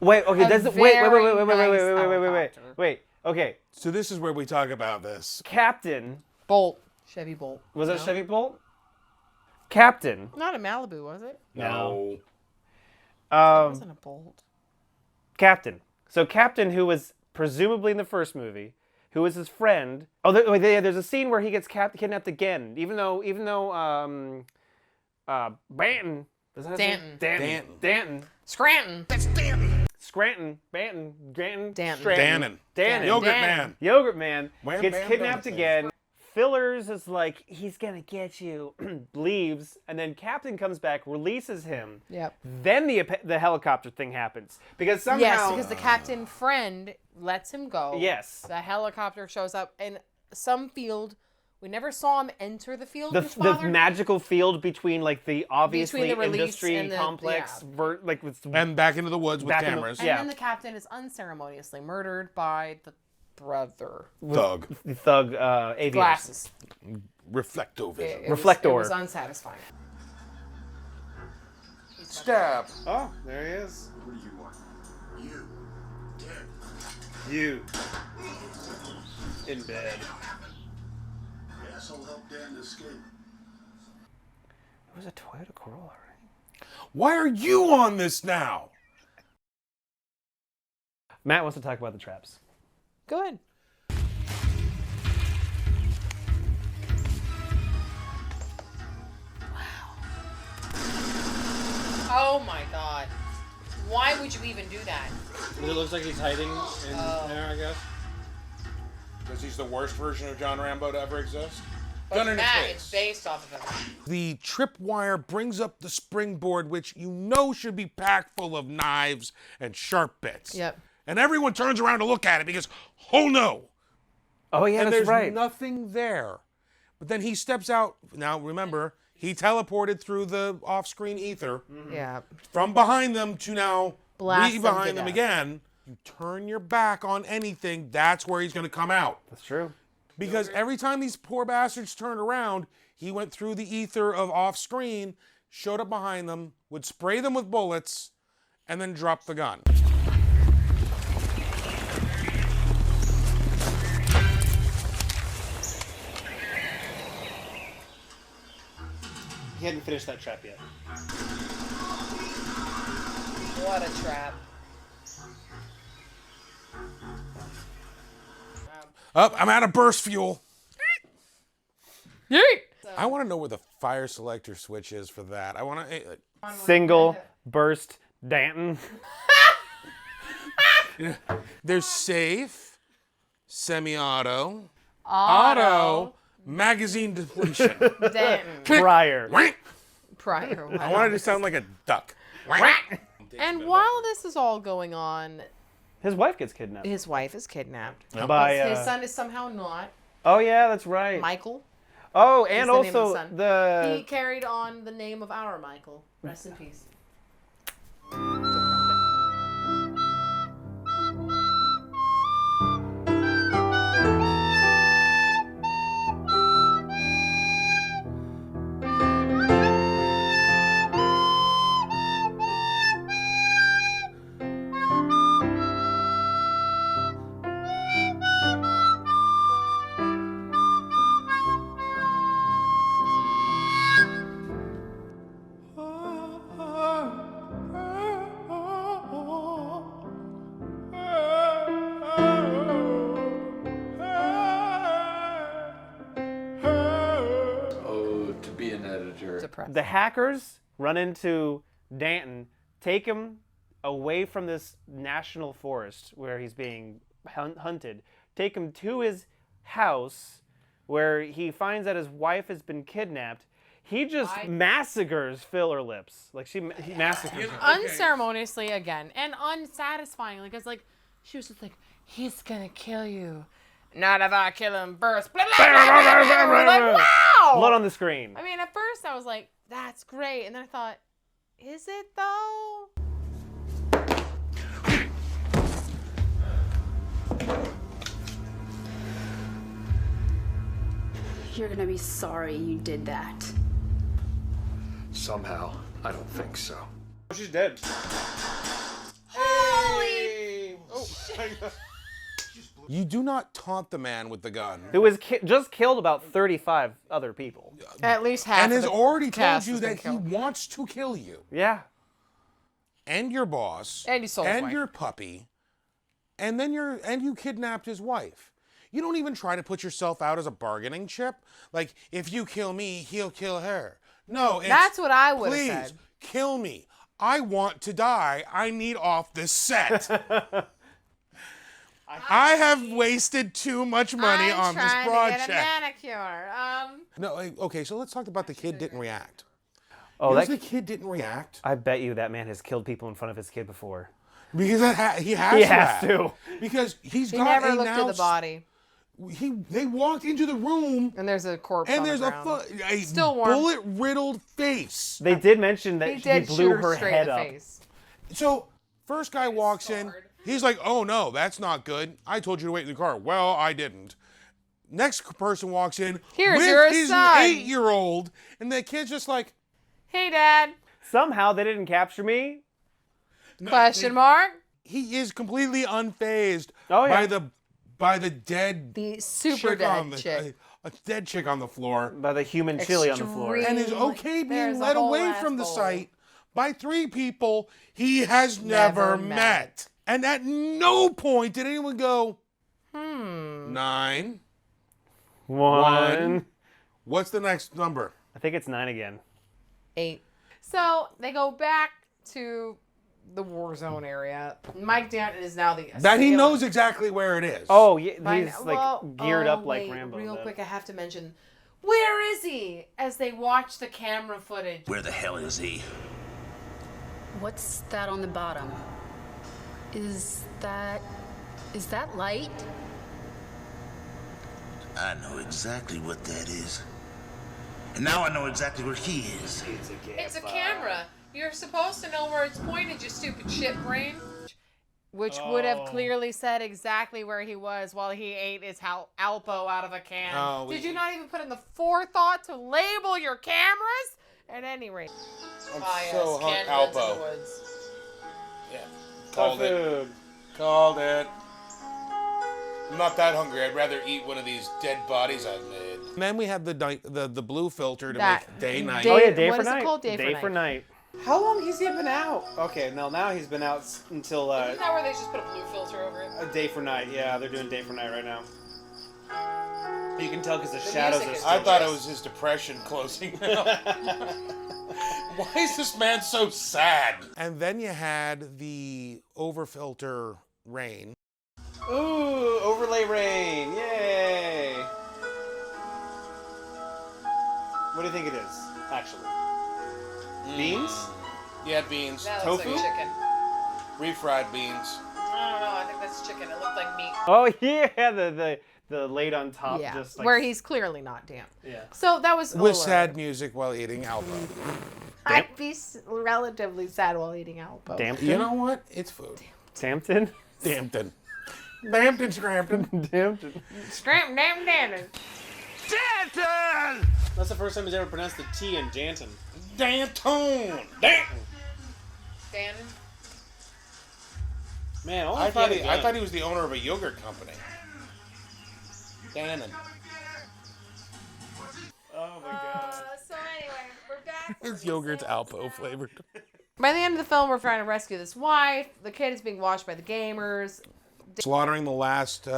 [SPEAKER 1] Wait, okay,
[SPEAKER 2] A
[SPEAKER 1] that's wait,
[SPEAKER 2] very
[SPEAKER 1] wait. Wait, okay.
[SPEAKER 3] So this is where we talk about this.
[SPEAKER 1] Captain.
[SPEAKER 2] Bolt. Chevy Bolt.
[SPEAKER 1] Was it
[SPEAKER 2] No?
[SPEAKER 1] a Chevy Bolt? Captain.
[SPEAKER 2] Not a Malibu, was it?
[SPEAKER 3] No.
[SPEAKER 2] It
[SPEAKER 1] Um,
[SPEAKER 2] wasn't a Bolt.
[SPEAKER 1] Captain. So Captain, who was presumably in the first movie, who was his friend. Oh, there's a scene where he gets kidnapped again, even though Banton. Does that have his name?
[SPEAKER 2] Danton.
[SPEAKER 1] Danton.
[SPEAKER 2] Scranton.
[SPEAKER 1] Scranton, Banton, Granton,
[SPEAKER 2] Danton.
[SPEAKER 1] Scranton,
[SPEAKER 3] Dannon. Yogurt Man.
[SPEAKER 1] Yogurt Man
[SPEAKER 3] Wham,
[SPEAKER 1] gets
[SPEAKER 3] bam,
[SPEAKER 1] kidnapped
[SPEAKER 3] donuts.
[SPEAKER 1] again. Fillers is like, he's gonna get you, leaves, and then Captain comes back, releases him.
[SPEAKER 2] Yep.
[SPEAKER 1] Then the helicopter thing happens. Because somehow...
[SPEAKER 2] Yes, because the captain friend lets him go.
[SPEAKER 1] Yes.
[SPEAKER 2] The helicopter shows up in some field. We never saw him enter the field.
[SPEAKER 1] The,
[SPEAKER 2] his
[SPEAKER 1] the
[SPEAKER 2] father.
[SPEAKER 1] magical field between like the obviously
[SPEAKER 2] Between the release
[SPEAKER 1] industry
[SPEAKER 2] and the-
[SPEAKER 1] complex, like with
[SPEAKER 3] And back into the woods with
[SPEAKER 1] Back in the-
[SPEAKER 3] cameras.
[SPEAKER 2] And
[SPEAKER 1] yeah.
[SPEAKER 2] then the captain is unceremoniously murdered by the brother.
[SPEAKER 3] Thug.
[SPEAKER 1] the thug aviators.
[SPEAKER 2] Glasses.
[SPEAKER 3] Reflectovision.
[SPEAKER 2] It
[SPEAKER 1] Reflector.
[SPEAKER 2] was unsatisfying.
[SPEAKER 3] Stab.
[SPEAKER 1] Oh, there he is.
[SPEAKER 5] What do you want? You. Dead.
[SPEAKER 1] You. In bed.
[SPEAKER 5] Yes, I'll help Dan escape.
[SPEAKER 1] It was a Toyota Corolla, right?
[SPEAKER 3] Why are you on this now?
[SPEAKER 1] Matt wants to talk about the traps.
[SPEAKER 2] Go ahead. Oh my god. Why would you even do that?
[SPEAKER 1] It looks like he's hiding in there, I guess.
[SPEAKER 3] Because he's the worst version of John Rambo to ever exist.
[SPEAKER 2] But that is based off of him.
[SPEAKER 3] The tripwire brings up the springboard, which you know should be packed full of knives and sharp bits.
[SPEAKER 2] Yep.
[SPEAKER 3] And everyone turns around to look at it because, oh no.
[SPEAKER 1] Oh yeah,
[SPEAKER 3] And
[SPEAKER 1] that's
[SPEAKER 3] there's
[SPEAKER 1] right.
[SPEAKER 3] nothing there. But then he steps out. Now remember, he teleported through the off-screen ether
[SPEAKER 2] Yeah.
[SPEAKER 3] from behind them to now
[SPEAKER 2] Blast
[SPEAKER 3] be
[SPEAKER 2] them to
[SPEAKER 3] behind them
[SPEAKER 2] death.
[SPEAKER 3] again. You turn your back on anything, that's where he's going to come out.
[SPEAKER 1] That's true.
[SPEAKER 3] Because every time these poor bastards turned around, he went through the ether of off-screen, showed up behind them, would spray them with bullets, and then drop the gun.
[SPEAKER 1] He hadn't finished that trap yet.
[SPEAKER 2] What a trap.
[SPEAKER 3] Up, I'm out of burst fuel.
[SPEAKER 2] Yeet!
[SPEAKER 3] I want to know where the fire selector switch is for that. I want to...
[SPEAKER 1] Single burst Danton.
[SPEAKER 3] There's safe, semi-auto,
[SPEAKER 2] Auto.
[SPEAKER 3] magazine depletion.
[SPEAKER 2] Danton.
[SPEAKER 1] Prior.
[SPEAKER 2] Prior.
[SPEAKER 3] I wanted to sound like a duck.
[SPEAKER 2] And while this is all going on,
[SPEAKER 1] His wife gets kidnapped.
[SPEAKER 2] his wife is kidnapped.
[SPEAKER 1] By,
[SPEAKER 2] His son is somehow not.
[SPEAKER 1] Oh yeah, that's right.
[SPEAKER 2] Michael.
[SPEAKER 1] Oh,
[SPEAKER 2] is
[SPEAKER 1] and
[SPEAKER 2] the name of
[SPEAKER 1] also
[SPEAKER 2] son.
[SPEAKER 1] the
[SPEAKER 2] He carried on the name of our Michael. Rest in peace.
[SPEAKER 8] Oh, to be an editor.
[SPEAKER 1] the hackers run into Danton, take him away from this national forest where he's being hunted, take him to his house where he finds that his wife has been kidnapped. He just massacres Filler Lips. Like he massacres her.
[SPEAKER 2] Unceremoniously again, and unsatisfying. Because like, she was just like, he's gonna kill you. Not if I kill him first. Blah, blah, blah, blah, blah, blah. Like, wow!
[SPEAKER 1] Blood on the screen.
[SPEAKER 2] I mean, at first I was like, that's great. And then I thought, is it though?
[SPEAKER 12] You're gonna be sorry you did that.
[SPEAKER 8] Somehow, I don't think so.
[SPEAKER 1] She's dead.
[SPEAKER 2] Holy!
[SPEAKER 3] You do not taunt the man with the gun.
[SPEAKER 1] Who was just killed about 35 other people.
[SPEAKER 2] At least half.
[SPEAKER 3] And
[SPEAKER 2] of
[SPEAKER 3] has
[SPEAKER 2] the
[SPEAKER 3] already told
[SPEAKER 2] cast
[SPEAKER 3] you
[SPEAKER 2] has been
[SPEAKER 3] that he
[SPEAKER 2] killed.
[SPEAKER 3] wants to kill you.
[SPEAKER 1] Yeah.
[SPEAKER 3] And your boss.
[SPEAKER 2] And you sold his
[SPEAKER 3] And
[SPEAKER 2] wife.
[SPEAKER 3] your puppy. And then you kidnapped his wife. You don't even try to put yourself out as a bargaining chip. Like, if you kill me, he'll kill her. No, it's,
[SPEAKER 2] That's what I would have
[SPEAKER 3] please,
[SPEAKER 2] said.
[SPEAKER 3] kill me. I want to die. I need off this set. I have wasted too much money on this project.
[SPEAKER 2] I'm trying to get a manicure.
[SPEAKER 3] No, okay, so let's talk about the kid didn't react.
[SPEAKER 1] Oh,
[SPEAKER 3] the kid didn't react.
[SPEAKER 1] I bet you that man has killed people in front of his kid before.
[SPEAKER 3] Because he has
[SPEAKER 1] to.
[SPEAKER 3] Because
[SPEAKER 2] he never looked at the body.
[SPEAKER 3] They walked into the room
[SPEAKER 2] and there's a corpse
[SPEAKER 3] and
[SPEAKER 2] on
[SPEAKER 3] there's
[SPEAKER 2] the ground.
[SPEAKER 3] a
[SPEAKER 2] Still warm.
[SPEAKER 3] bullet-riddled face.
[SPEAKER 1] They did mention that he blew her head up.
[SPEAKER 2] Face.
[SPEAKER 3] So first guy walks in. He's like, "Oh no, that's not good. I told you to wait in the car." Well, I didn't. Next person walks in
[SPEAKER 2] with
[SPEAKER 3] your
[SPEAKER 2] his
[SPEAKER 3] son. 8-year-old, and the kid's just like,
[SPEAKER 2] "Hey, Dad."
[SPEAKER 1] Somehow they didn't capture me.
[SPEAKER 2] Question mark.
[SPEAKER 3] He is completely unfazed by the dead,
[SPEAKER 2] super dead chick.
[SPEAKER 3] A dead chick on the floor.
[SPEAKER 1] By the human chili on the floor.
[SPEAKER 3] And is okay being led away from the site by 3 people he has never met. And at no point did anyone go, 9.
[SPEAKER 1] 1.
[SPEAKER 3] What's the next number?
[SPEAKER 1] I think it's 9 again.
[SPEAKER 2] 8. So they go back to the war zone area. Mike Danton is now the assailant.
[SPEAKER 3] That he knows exactly where it is.
[SPEAKER 1] Oh, yeah, he's geared up like Rambo.
[SPEAKER 2] Real quick, I have to mention, where is he? As they watch the camera footage.
[SPEAKER 5] Where the hell is he?
[SPEAKER 12] What's that on the bottom? Is that light?
[SPEAKER 5] I know exactly what that is. And now I know exactly where he is.
[SPEAKER 2] It's a camera. You're supposed to know where it's pointed, you stupid shit brain. Which would have clearly said exactly where he was while he ate his Alpo out of a can. Did you not even put in the forethought to label your cameras? At any rate.
[SPEAKER 3] I'm so hung Alpo.
[SPEAKER 2] In the woods.
[SPEAKER 3] Yeah. Called it. Called it. I'm not that hungry. I'd rather eat one of these dead bodies I've made. And then we have the blue filter to make day night.
[SPEAKER 1] Oh yeah, day
[SPEAKER 2] what
[SPEAKER 1] for
[SPEAKER 2] is
[SPEAKER 1] night.
[SPEAKER 2] It called?
[SPEAKER 1] Day for night.
[SPEAKER 15] How long has he been out? Okay, now he's been out until
[SPEAKER 2] Isn't that where they just put a blue filter over it?
[SPEAKER 15] a day for night. Yeah, they're doing day for night right now. You can tell because the shadows are still
[SPEAKER 3] I thought it was his depression closing out. Why is this man so sad? And then you had the overfilter rain.
[SPEAKER 15] Ooh, overlay rain. Yay. What do you think it is, actually? Beans?
[SPEAKER 3] Yeah, beans.
[SPEAKER 2] That looks
[SPEAKER 3] Tofu?
[SPEAKER 2] like chicken.
[SPEAKER 3] Refried beans.
[SPEAKER 2] I don't know. I think that's chicken. It looked like meat.
[SPEAKER 1] Oh yeah, the laid on top,
[SPEAKER 2] Yeah,
[SPEAKER 1] just like
[SPEAKER 2] where he's clearly not damp.
[SPEAKER 1] Yeah.
[SPEAKER 2] So that was
[SPEAKER 3] With sad music while eating Alpo.
[SPEAKER 2] I'd be relatively sad while eating Alpo.
[SPEAKER 1] Dampton?
[SPEAKER 3] You know what? It's food.
[SPEAKER 1] Dampton?
[SPEAKER 3] Dampton. Dampton, Scrampton.
[SPEAKER 1] Dampton.
[SPEAKER 2] Scramp, damn, Danton.
[SPEAKER 15] Danton! That's the first time he's ever pronounced the T in Danton.
[SPEAKER 3] Danton! Danton!
[SPEAKER 2] Danton?
[SPEAKER 15] Man,
[SPEAKER 3] I thought he was the owner of a yogurt company. Dannon.
[SPEAKER 15] Oh my god.
[SPEAKER 2] So anyway, we're back.
[SPEAKER 3] His yogurt's Alpo flavored.
[SPEAKER 2] By the end of the film, we're trying to rescue this wife. The kid is being watched by the gamers.
[SPEAKER 3] Slaughtering the last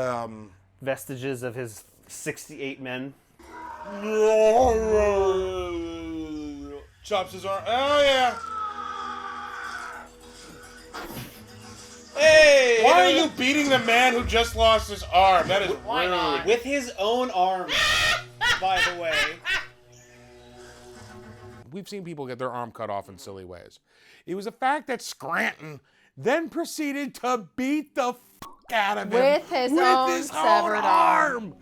[SPEAKER 1] vestiges of his 68 men.
[SPEAKER 3] Chops his arm. Oh yeah.
[SPEAKER 15] Hey!
[SPEAKER 3] Why are you beating the man who just lost his arm? That is rude.
[SPEAKER 15] With his own arm, by the way.
[SPEAKER 3] We've seen people get their arm cut off in silly ways. It was the fact that Scranton then proceeded to beat the out of him
[SPEAKER 2] with his own severed
[SPEAKER 3] arm.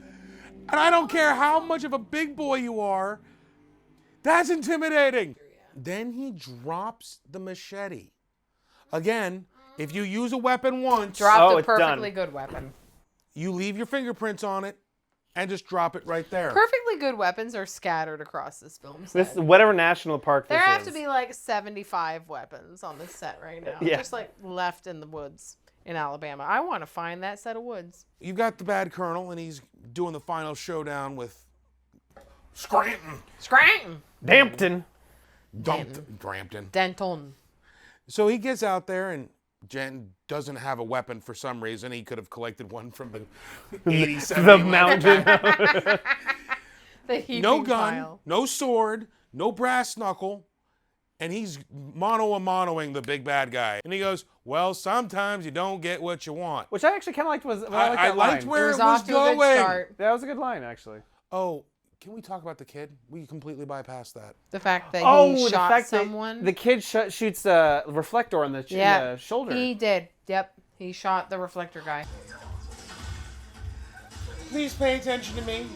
[SPEAKER 3] And I don't care how much of a big boy you are, that's intimidating. Then he drops the machete. Again, if you use a weapon once,
[SPEAKER 2] dropped a perfectly good weapon.
[SPEAKER 3] You leave your fingerprints on it and just drop it right there.
[SPEAKER 2] Perfectly good weapons are scattered across this film set.
[SPEAKER 1] This whatever national park
[SPEAKER 2] there
[SPEAKER 1] this
[SPEAKER 2] have
[SPEAKER 1] is.
[SPEAKER 2] to be like 75 weapons on this set right now.
[SPEAKER 1] Yeah.
[SPEAKER 2] Just like left in the woods in Alabama. I want to find that set of woods.
[SPEAKER 3] You've got the bad colonel, and he's doing the final showdown with Scranton.
[SPEAKER 2] Scranton.
[SPEAKER 1] Dampton.
[SPEAKER 3] Brampton.
[SPEAKER 2] Denton.
[SPEAKER 3] So he gets out there, and Jen doesn't have a weapon for some reason. He could have collected one from the 87.
[SPEAKER 1] The mountain.
[SPEAKER 2] The heaping
[SPEAKER 3] no gun,
[SPEAKER 2] pile.
[SPEAKER 3] no sword, no brass knuckle. And he's mano-a-manoing the big bad guy. And he goes, well, sometimes you don't get what you want.
[SPEAKER 1] Which I actually kind of liked.
[SPEAKER 3] I liked where it was
[SPEAKER 2] off to a good
[SPEAKER 3] going.
[SPEAKER 2] start.
[SPEAKER 1] That was a good line, actually.
[SPEAKER 3] Oh, can we talk about the kid? We completely bypassed that.
[SPEAKER 2] The fact that he
[SPEAKER 1] the
[SPEAKER 2] shot
[SPEAKER 1] fact
[SPEAKER 2] someone.
[SPEAKER 1] that the kid shoots a reflector on the shoulder.
[SPEAKER 2] He did. Yep. He shot the reflector guy.
[SPEAKER 3] Please pay attention to me.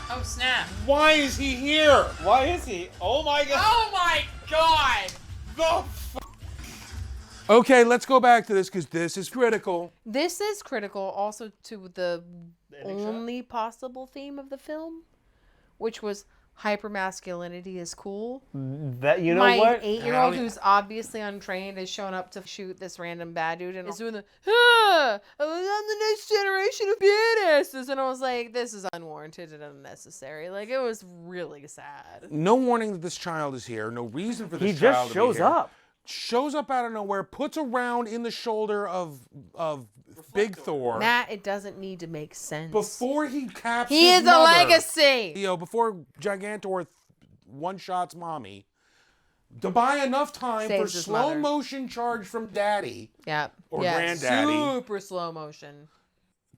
[SPEAKER 2] Oh, snap.
[SPEAKER 3] Why is he here?
[SPEAKER 15] Why is he? Oh my god.
[SPEAKER 2] Oh my god!
[SPEAKER 3] Okay, let's go back to this because this is critical.
[SPEAKER 2] This is critical also to the only possible theme of the film, which was hypermasculinity is cool.
[SPEAKER 1] That you know
[SPEAKER 2] My
[SPEAKER 1] what?
[SPEAKER 2] 8-year-old who's obviously untrained is showing up to shoot this random bad dude and is doing the I'm the next generation of badasses, and I was like, this is unwarranted and unnecessary. Like, it was really sad.
[SPEAKER 3] No warning that this child is here. No reason for this
[SPEAKER 1] He
[SPEAKER 3] child
[SPEAKER 1] just
[SPEAKER 3] to be
[SPEAKER 1] shows
[SPEAKER 3] here.
[SPEAKER 1] up.
[SPEAKER 3] Shows up out of nowhere, puts a round in the shoulder of Big Thor.
[SPEAKER 2] Matt, it doesn't need to make sense.
[SPEAKER 3] Before he captures
[SPEAKER 2] He is a legacy.
[SPEAKER 3] Before Gigantor one-shots mommy, to buy enough time
[SPEAKER 2] Saves
[SPEAKER 3] for
[SPEAKER 2] his
[SPEAKER 3] slow
[SPEAKER 2] mother.
[SPEAKER 3] motion charge from daddy.
[SPEAKER 2] Yep.
[SPEAKER 3] Or
[SPEAKER 2] yeah,
[SPEAKER 3] granddaddy.
[SPEAKER 2] super slow motion.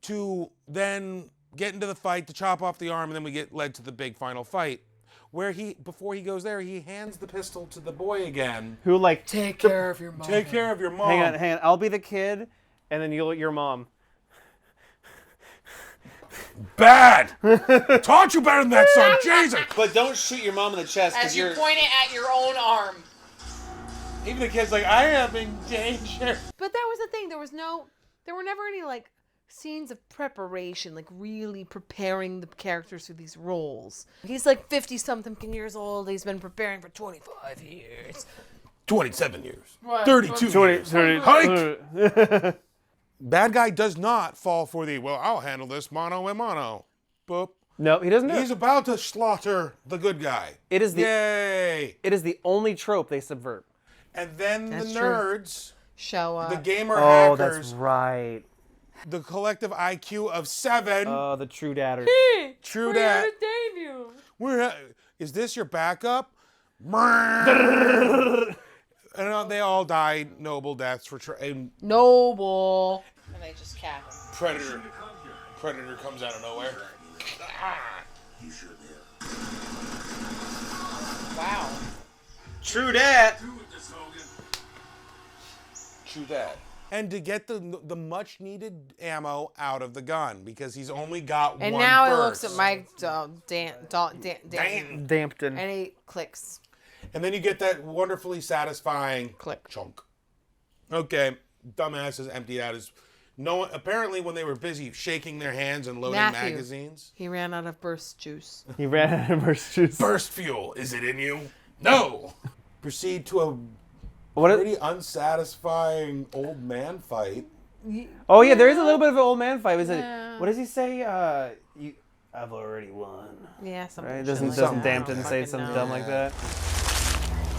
[SPEAKER 3] To then get into the fight, to chop off the arm, and then we get led to the big final fight. Where before he goes there, he hands the pistol to the boy again.
[SPEAKER 1] Who
[SPEAKER 2] take care of your mom.
[SPEAKER 3] Take care of your mom.
[SPEAKER 1] Hang on. I'll be the kid, and then your mom.
[SPEAKER 3] Bad. Taught you better than that, son. Jesus.
[SPEAKER 15] But don't shoot your mom in the chest
[SPEAKER 2] As
[SPEAKER 15] because
[SPEAKER 2] you
[SPEAKER 15] you're.
[SPEAKER 2] point it at your own arm.
[SPEAKER 15] Even the kid's like, I am in danger.
[SPEAKER 2] But that was the thing. There were never any scenes of preparation, really preparing the characters for these roles. He's 50-something years old. He's been preparing for 25 years.
[SPEAKER 3] 27 years.
[SPEAKER 2] What?
[SPEAKER 3] 32 years.
[SPEAKER 1] 30.
[SPEAKER 3] Hike! Bad guy does not fall for I'll handle this mano a mano. Boop.
[SPEAKER 1] No, he doesn't.
[SPEAKER 3] He's about to slaughter the good guy. Yay!
[SPEAKER 1] It is the only trope they subvert.
[SPEAKER 3] And then
[SPEAKER 2] That's
[SPEAKER 3] the
[SPEAKER 2] true.
[SPEAKER 3] nerds,
[SPEAKER 2] Show up.
[SPEAKER 3] the gamer
[SPEAKER 1] Oh,
[SPEAKER 3] hackers,
[SPEAKER 1] that's right.
[SPEAKER 3] the collective IQ of 7.
[SPEAKER 1] The true dadders.
[SPEAKER 3] True dad. Is this your backup? And they all died noble deaths for
[SPEAKER 2] Noble. And they just cap him.
[SPEAKER 3] Predator comes out of nowhere.
[SPEAKER 2] Wow.
[SPEAKER 15] True that.
[SPEAKER 3] True that. And to get the much needed ammo out of the gun because he's only got
[SPEAKER 2] And
[SPEAKER 3] one
[SPEAKER 2] now he
[SPEAKER 3] burst.
[SPEAKER 2] looks at Mike
[SPEAKER 1] Dampton.
[SPEAKER 2] and he clicks.
[SPEAKER 3] And then you get that wonderfully satisfying
[SPEAKER 2] Click.
[SPEAKER 3] chunk. Okay, dumbasses emptied out his. Apparently, when they were busy shaking their hands and loading
[SPEAKER 2] Matthew.
[SPEAKER 3] magazines.
[SPEAKER 2] He ran out of burst juice.
[SPEAKER 1] He ran out of burst juice.
[SPEAKER 3] Burst fuel, is it in you? No. Proceed to a pretty unsatisfying old man fight.
[SPEAKER 1] Oh yeah, there is a little bit of an old man fight. What does he say? I've already won.
[SPEAKER 2] Yeah, something.
[SPEAKER 1] Right?
[SPEAKER 2] shit
[SPEAKER 1] Doesn't
[SPEAKER 2] like
[SPEAKER 1] doesn't
[SPEAKER 2] that.
[SPEAKER 1] Dampton say something dumb like that?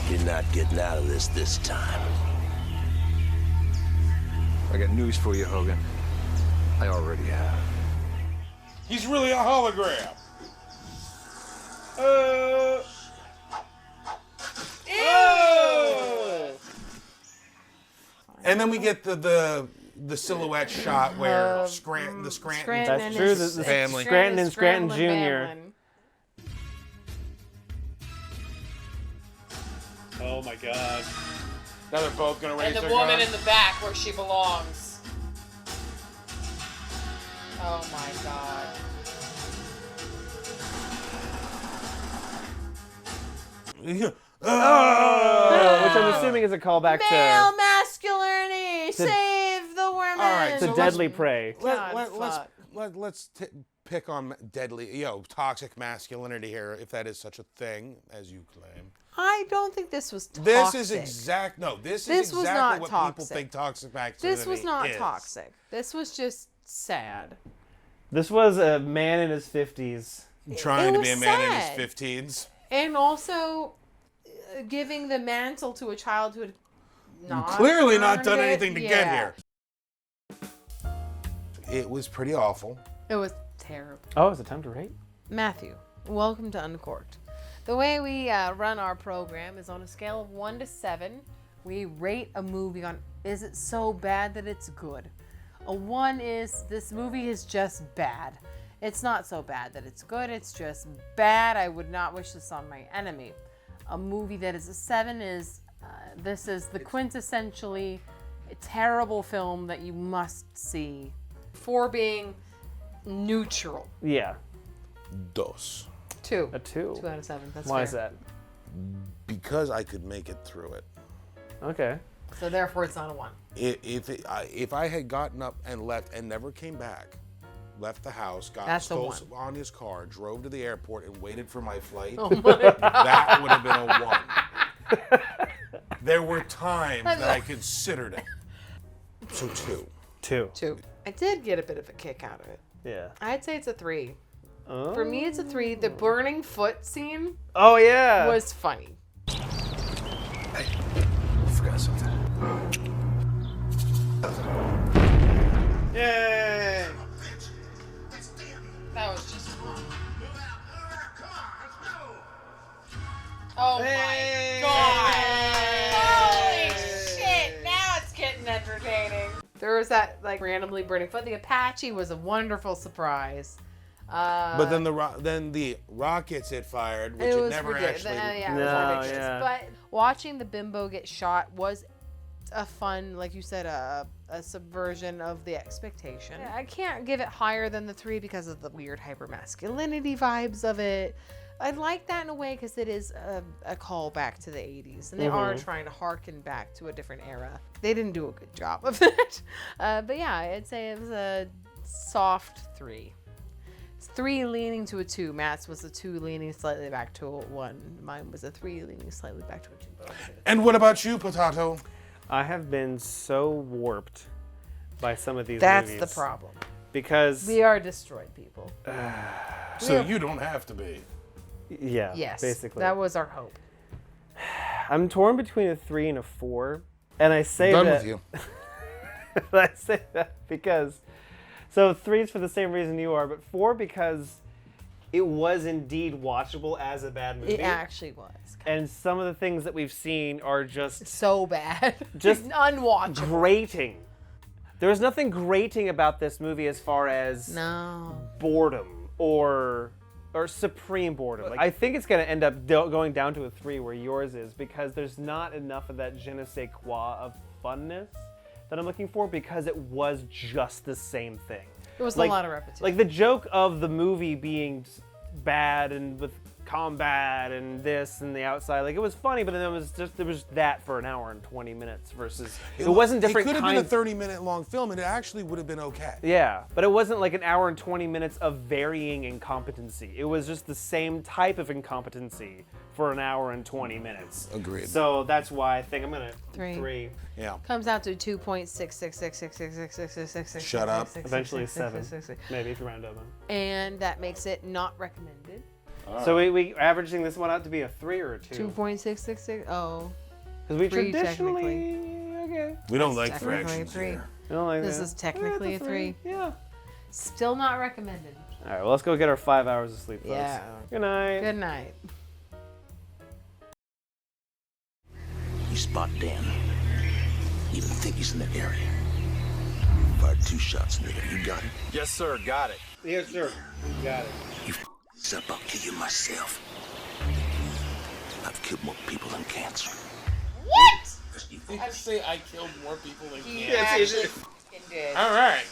[SPEAKER 5] You're not getting out of this time.
[SPEAKER 8] I got news for you, Hogan. I already have.
[SPEAKER 3] He's really a hologram. And then we get the silhouette shot where Scranton
[SPEAKER 1] That's
[SPEAKER 2] and
[SPEAKER 1] true.
[SPEAKER 2] his-
[SPEAKER 1] The
[SPEAKER 3] family.
[SPEAKER 1] Scranton and Scranton
[SPEAKER 2] Scranton
[SPEAKER 1] Jr.
[SPEAKER 15] Oh my god.
[SPEAKER 3] Now they're both gonna raise
[SPEAKER 2] And the
[SPEAKER 3] their
[SPEAKER 2] woman
[SPEAKER 3] gun.
[SPEAKER 2] in the back where she belongs. Oh my god.
[SPEAKER 1] Which I'm assuming is a callback
[SPEAKER 2] Male masculinity! Save the women!
[SPEAKER 3] All right,
[SPEAKER 1] to
[SPEAKER 3] so
[SPEAKER 1] Deadly Prey.
[SPEAKER 3] Let's pick on toxic masculinity here, if that is such a thing as you claim.
[SPEAKER 2] I don't think this was toxic.
[SPEAKER 3] This is exactly
[SPEAKER 2] was
[SPEAKER 3] exactly
[SPEAKER 2] not
[SPEAKER 3] what
[SPEAKER 2] toxic.
[SPEAKER 3] people think toxic masculinity
[SPEAKER 2] This was not
[SPEAKER 3] is.
[SPEAKER 2] toxic. This was just sad.
[SPEAKER 1] This was a man in his 50s.
[SPEAKER 3] Trying to
[SPEAKER 2] was
[SPEAKER 3] be a man in
[SPEAKER 2] sad.
[SPEAKER 3] his 15s.
[SPEAKER 2] And also giving the mantle to a child who had
[SPEAKER 3] Clearly not
[SPEAKER 2] earned
[SPEAKER 3] done
[SPEAKER 2] it.
[SPEAKER 3] anything to
[SPEAKER 2] Yeah.
[SPEAKER 3] get here. It was pretty awful.
[SPEAKER 2] It was terrible.
[SPEAKER 1] Oh, it's a time to rate?
[SPEAKER 2] Matthew, Welcome to Uncorked. The way we run our program is on a scale of 1 to 7. We rate a movie on, is it so bad that it's good? A 1 is, this movie is just bad. It's not so bad that it's good, it's just bad. I would not wish this on my enemy. A movie that is a 7 is, this is the quintessentially terrible film that you must see. 4 being neutral.
[SPEAKER 1] Yeah.
[SPEAKER 14] Dos.
[SPEAKER 2] 2.
[SPEAKER 1] A 2.
[SPEAKER 2] 2 out of 7. That's
[SPEAKER 1] Why
[SPEAKER 2] fair.
[SPEAKER 1] is that?
[SPEAKER 14] Because I could make it through it.
[SPEAKER 1] Okay.
[SPEAKER 2] So therefore it's not a 1.
[SPEAKER 14] If I had gotten up and left and never came back, left the house, stole on his car, drove to the airport and waited for my flight, that would have been a 1. There were times that I considered it. So 2.
[SPEAKER 1] 2.
[SPEAKER 2] I did get a bit of a kick out of it.
[SPEAKER 1] Yeah.
[SPEAKER 2] I'd say it's a 3.
[SPEAKER 1] Oh.
[SPEAKER 2] For me, it's a 3. The burning foot scene
[SPEAKER 1] Oh, yeah.
[SPEAKER 2] was funny.
[SPEAKER 8] Hey, I forgot something.
[SPEAKER 1] Yay!
[SPEAKER 2] That was just Oh my god! Holy shit! Now it's getting entertaining. There was that like randomly burning foot. The Apache was a wonderful surprise.
[SPEAKER 14] But then the rockets it fired, which it never actually.
[SPEAKER 2] Yeah, it was ridiculous. But watching the bimbo get shot was a fun, like you said, a subversion of the expectation. I can't give it higher than the 3 because of the weird hypermasculinity vibes of it. I like that in a way because it is a callback to the 80s, and they are trying to harken back to a different era. They didn't do a good job of that. But yeah, I'd say it was a soft 3. 3 leaning to a 2. Matt's was a 2 leaning slightly back to a 1. Mine was a 3 leaning slightly back to a 2.
[SPEAKER 14] And what about you, Potato?
[SPEAKER 1] I have been so warped by some of these
[SPEAKER 2] That's
[SPEAKER 1] movies.
[SPEAKER 2] the problem.
[SPEAKER 1] Because
[SPEAKER 2] we are destroyed people.
[SPEAKER 14] So you don't have to be.
[SPEAKER 1] Yeah,
[SPEAKER 2] yes,
[SPEAKER 1] basically.
[SPEAKER 2] that was our hope.
[SPEAKER 1] I'm torn between a 3 and a 4. And I say
[SPEAKER 14] Done
[SPEAKER 1] that...
[SPEAKER 14] with you.
[SPEAKER 1] I say that because... So 3 is for the same reason you are, but 4 because it was indeed watchable as a bad movie.
[SPEAKER 2] It actually was.
[SPEAKER 1] And some of the things that we've seen are just...
[SPEAKER 2] so bad.
[SPEAKER 1] Just
[SPEAKER 2] unwatchable.
[SPEAKER 1] Grating. There was nothing grating about this movie as far as... boredom or supreme boredom. Like, I think it's going to end up going down to a 3 where yours is because there's not enough of that je ne sais quoi of funness that I'm looking for because it was just the same thing.
[SPEAKER 2] It was a lot of repetition.
[SPEAKER 1] Like the joke of the movie being bad and with combat and this and the outside, like it was funny, but then there was that for an hour and 20 minutes versus it wasn't different.
[SPEAKER 14] It could have been a 30-minute long film, and it actually would have been okay.
[SPEAKER 1] Yeah, but it wasn't like an hour and 20 minutes of varying incompetency. It was just the same type of incompetency for an hour and 20 minutes.
[SPEAKER 14] Agreed.
[SPEAKER 1] So that's why I think I'm gonna
[SPEAKER 2] 3.
[SPEAKER 14] Yeah.
[SPEAKER 2] Comes out to 2.66666666666.
[SPEAKER 14] Shut up.
[SPEAKER 1] Eventually 7, maybe if you round up.
[SPEAKER 2] And that makes it not recommended.
[SPEAKER 1] So we averaging this one out to be a 3 or a 2?
[SPEAKER 2] 2.666. Oh.
[SPEAKER 1] Because we
[SPEAKER 2] 3
[SPEAKER 1] traditionally
[SPEAKER 14] okay. We don't like fractions.
[SPEAKER 2] 3.
[SPEAKER 14] Here.
[SPEAKER 1] We don't like
[SPEAKER 2] this
[SPEAKER 1] that.
[SPEAKER 2] is technically a 3.
[SPEAKER 1] Yeah.
[SPEAKER 2] Still not recommended.
[SPEAKER 1] All right, well, let's go get our 5 hours of sleep, folks.
[SPEAKER 2] Yeah.
[SPEAKER 1] Good night.
[SPEAKER 2] Good night.
[SPEAKER 5] You spot Dan. Even think he's in the area. Fired 2 shots, nigga. You got it?
[SPEAKER 8] Yes, sir. Got it.
[SPEAKER 15] Yes, sir. Got it.
[SPEAKER 5] You up, I'll kill you myself. I've killed more people than cancer.
[SPEAKER 2] What?
[SPEAKER 14] Did you say I killed more people than
[SPEAKER 2] He
[SPEAKER 14] cancer?
[SPEAKER 2] actually did.
[SPEAKER 14] All right.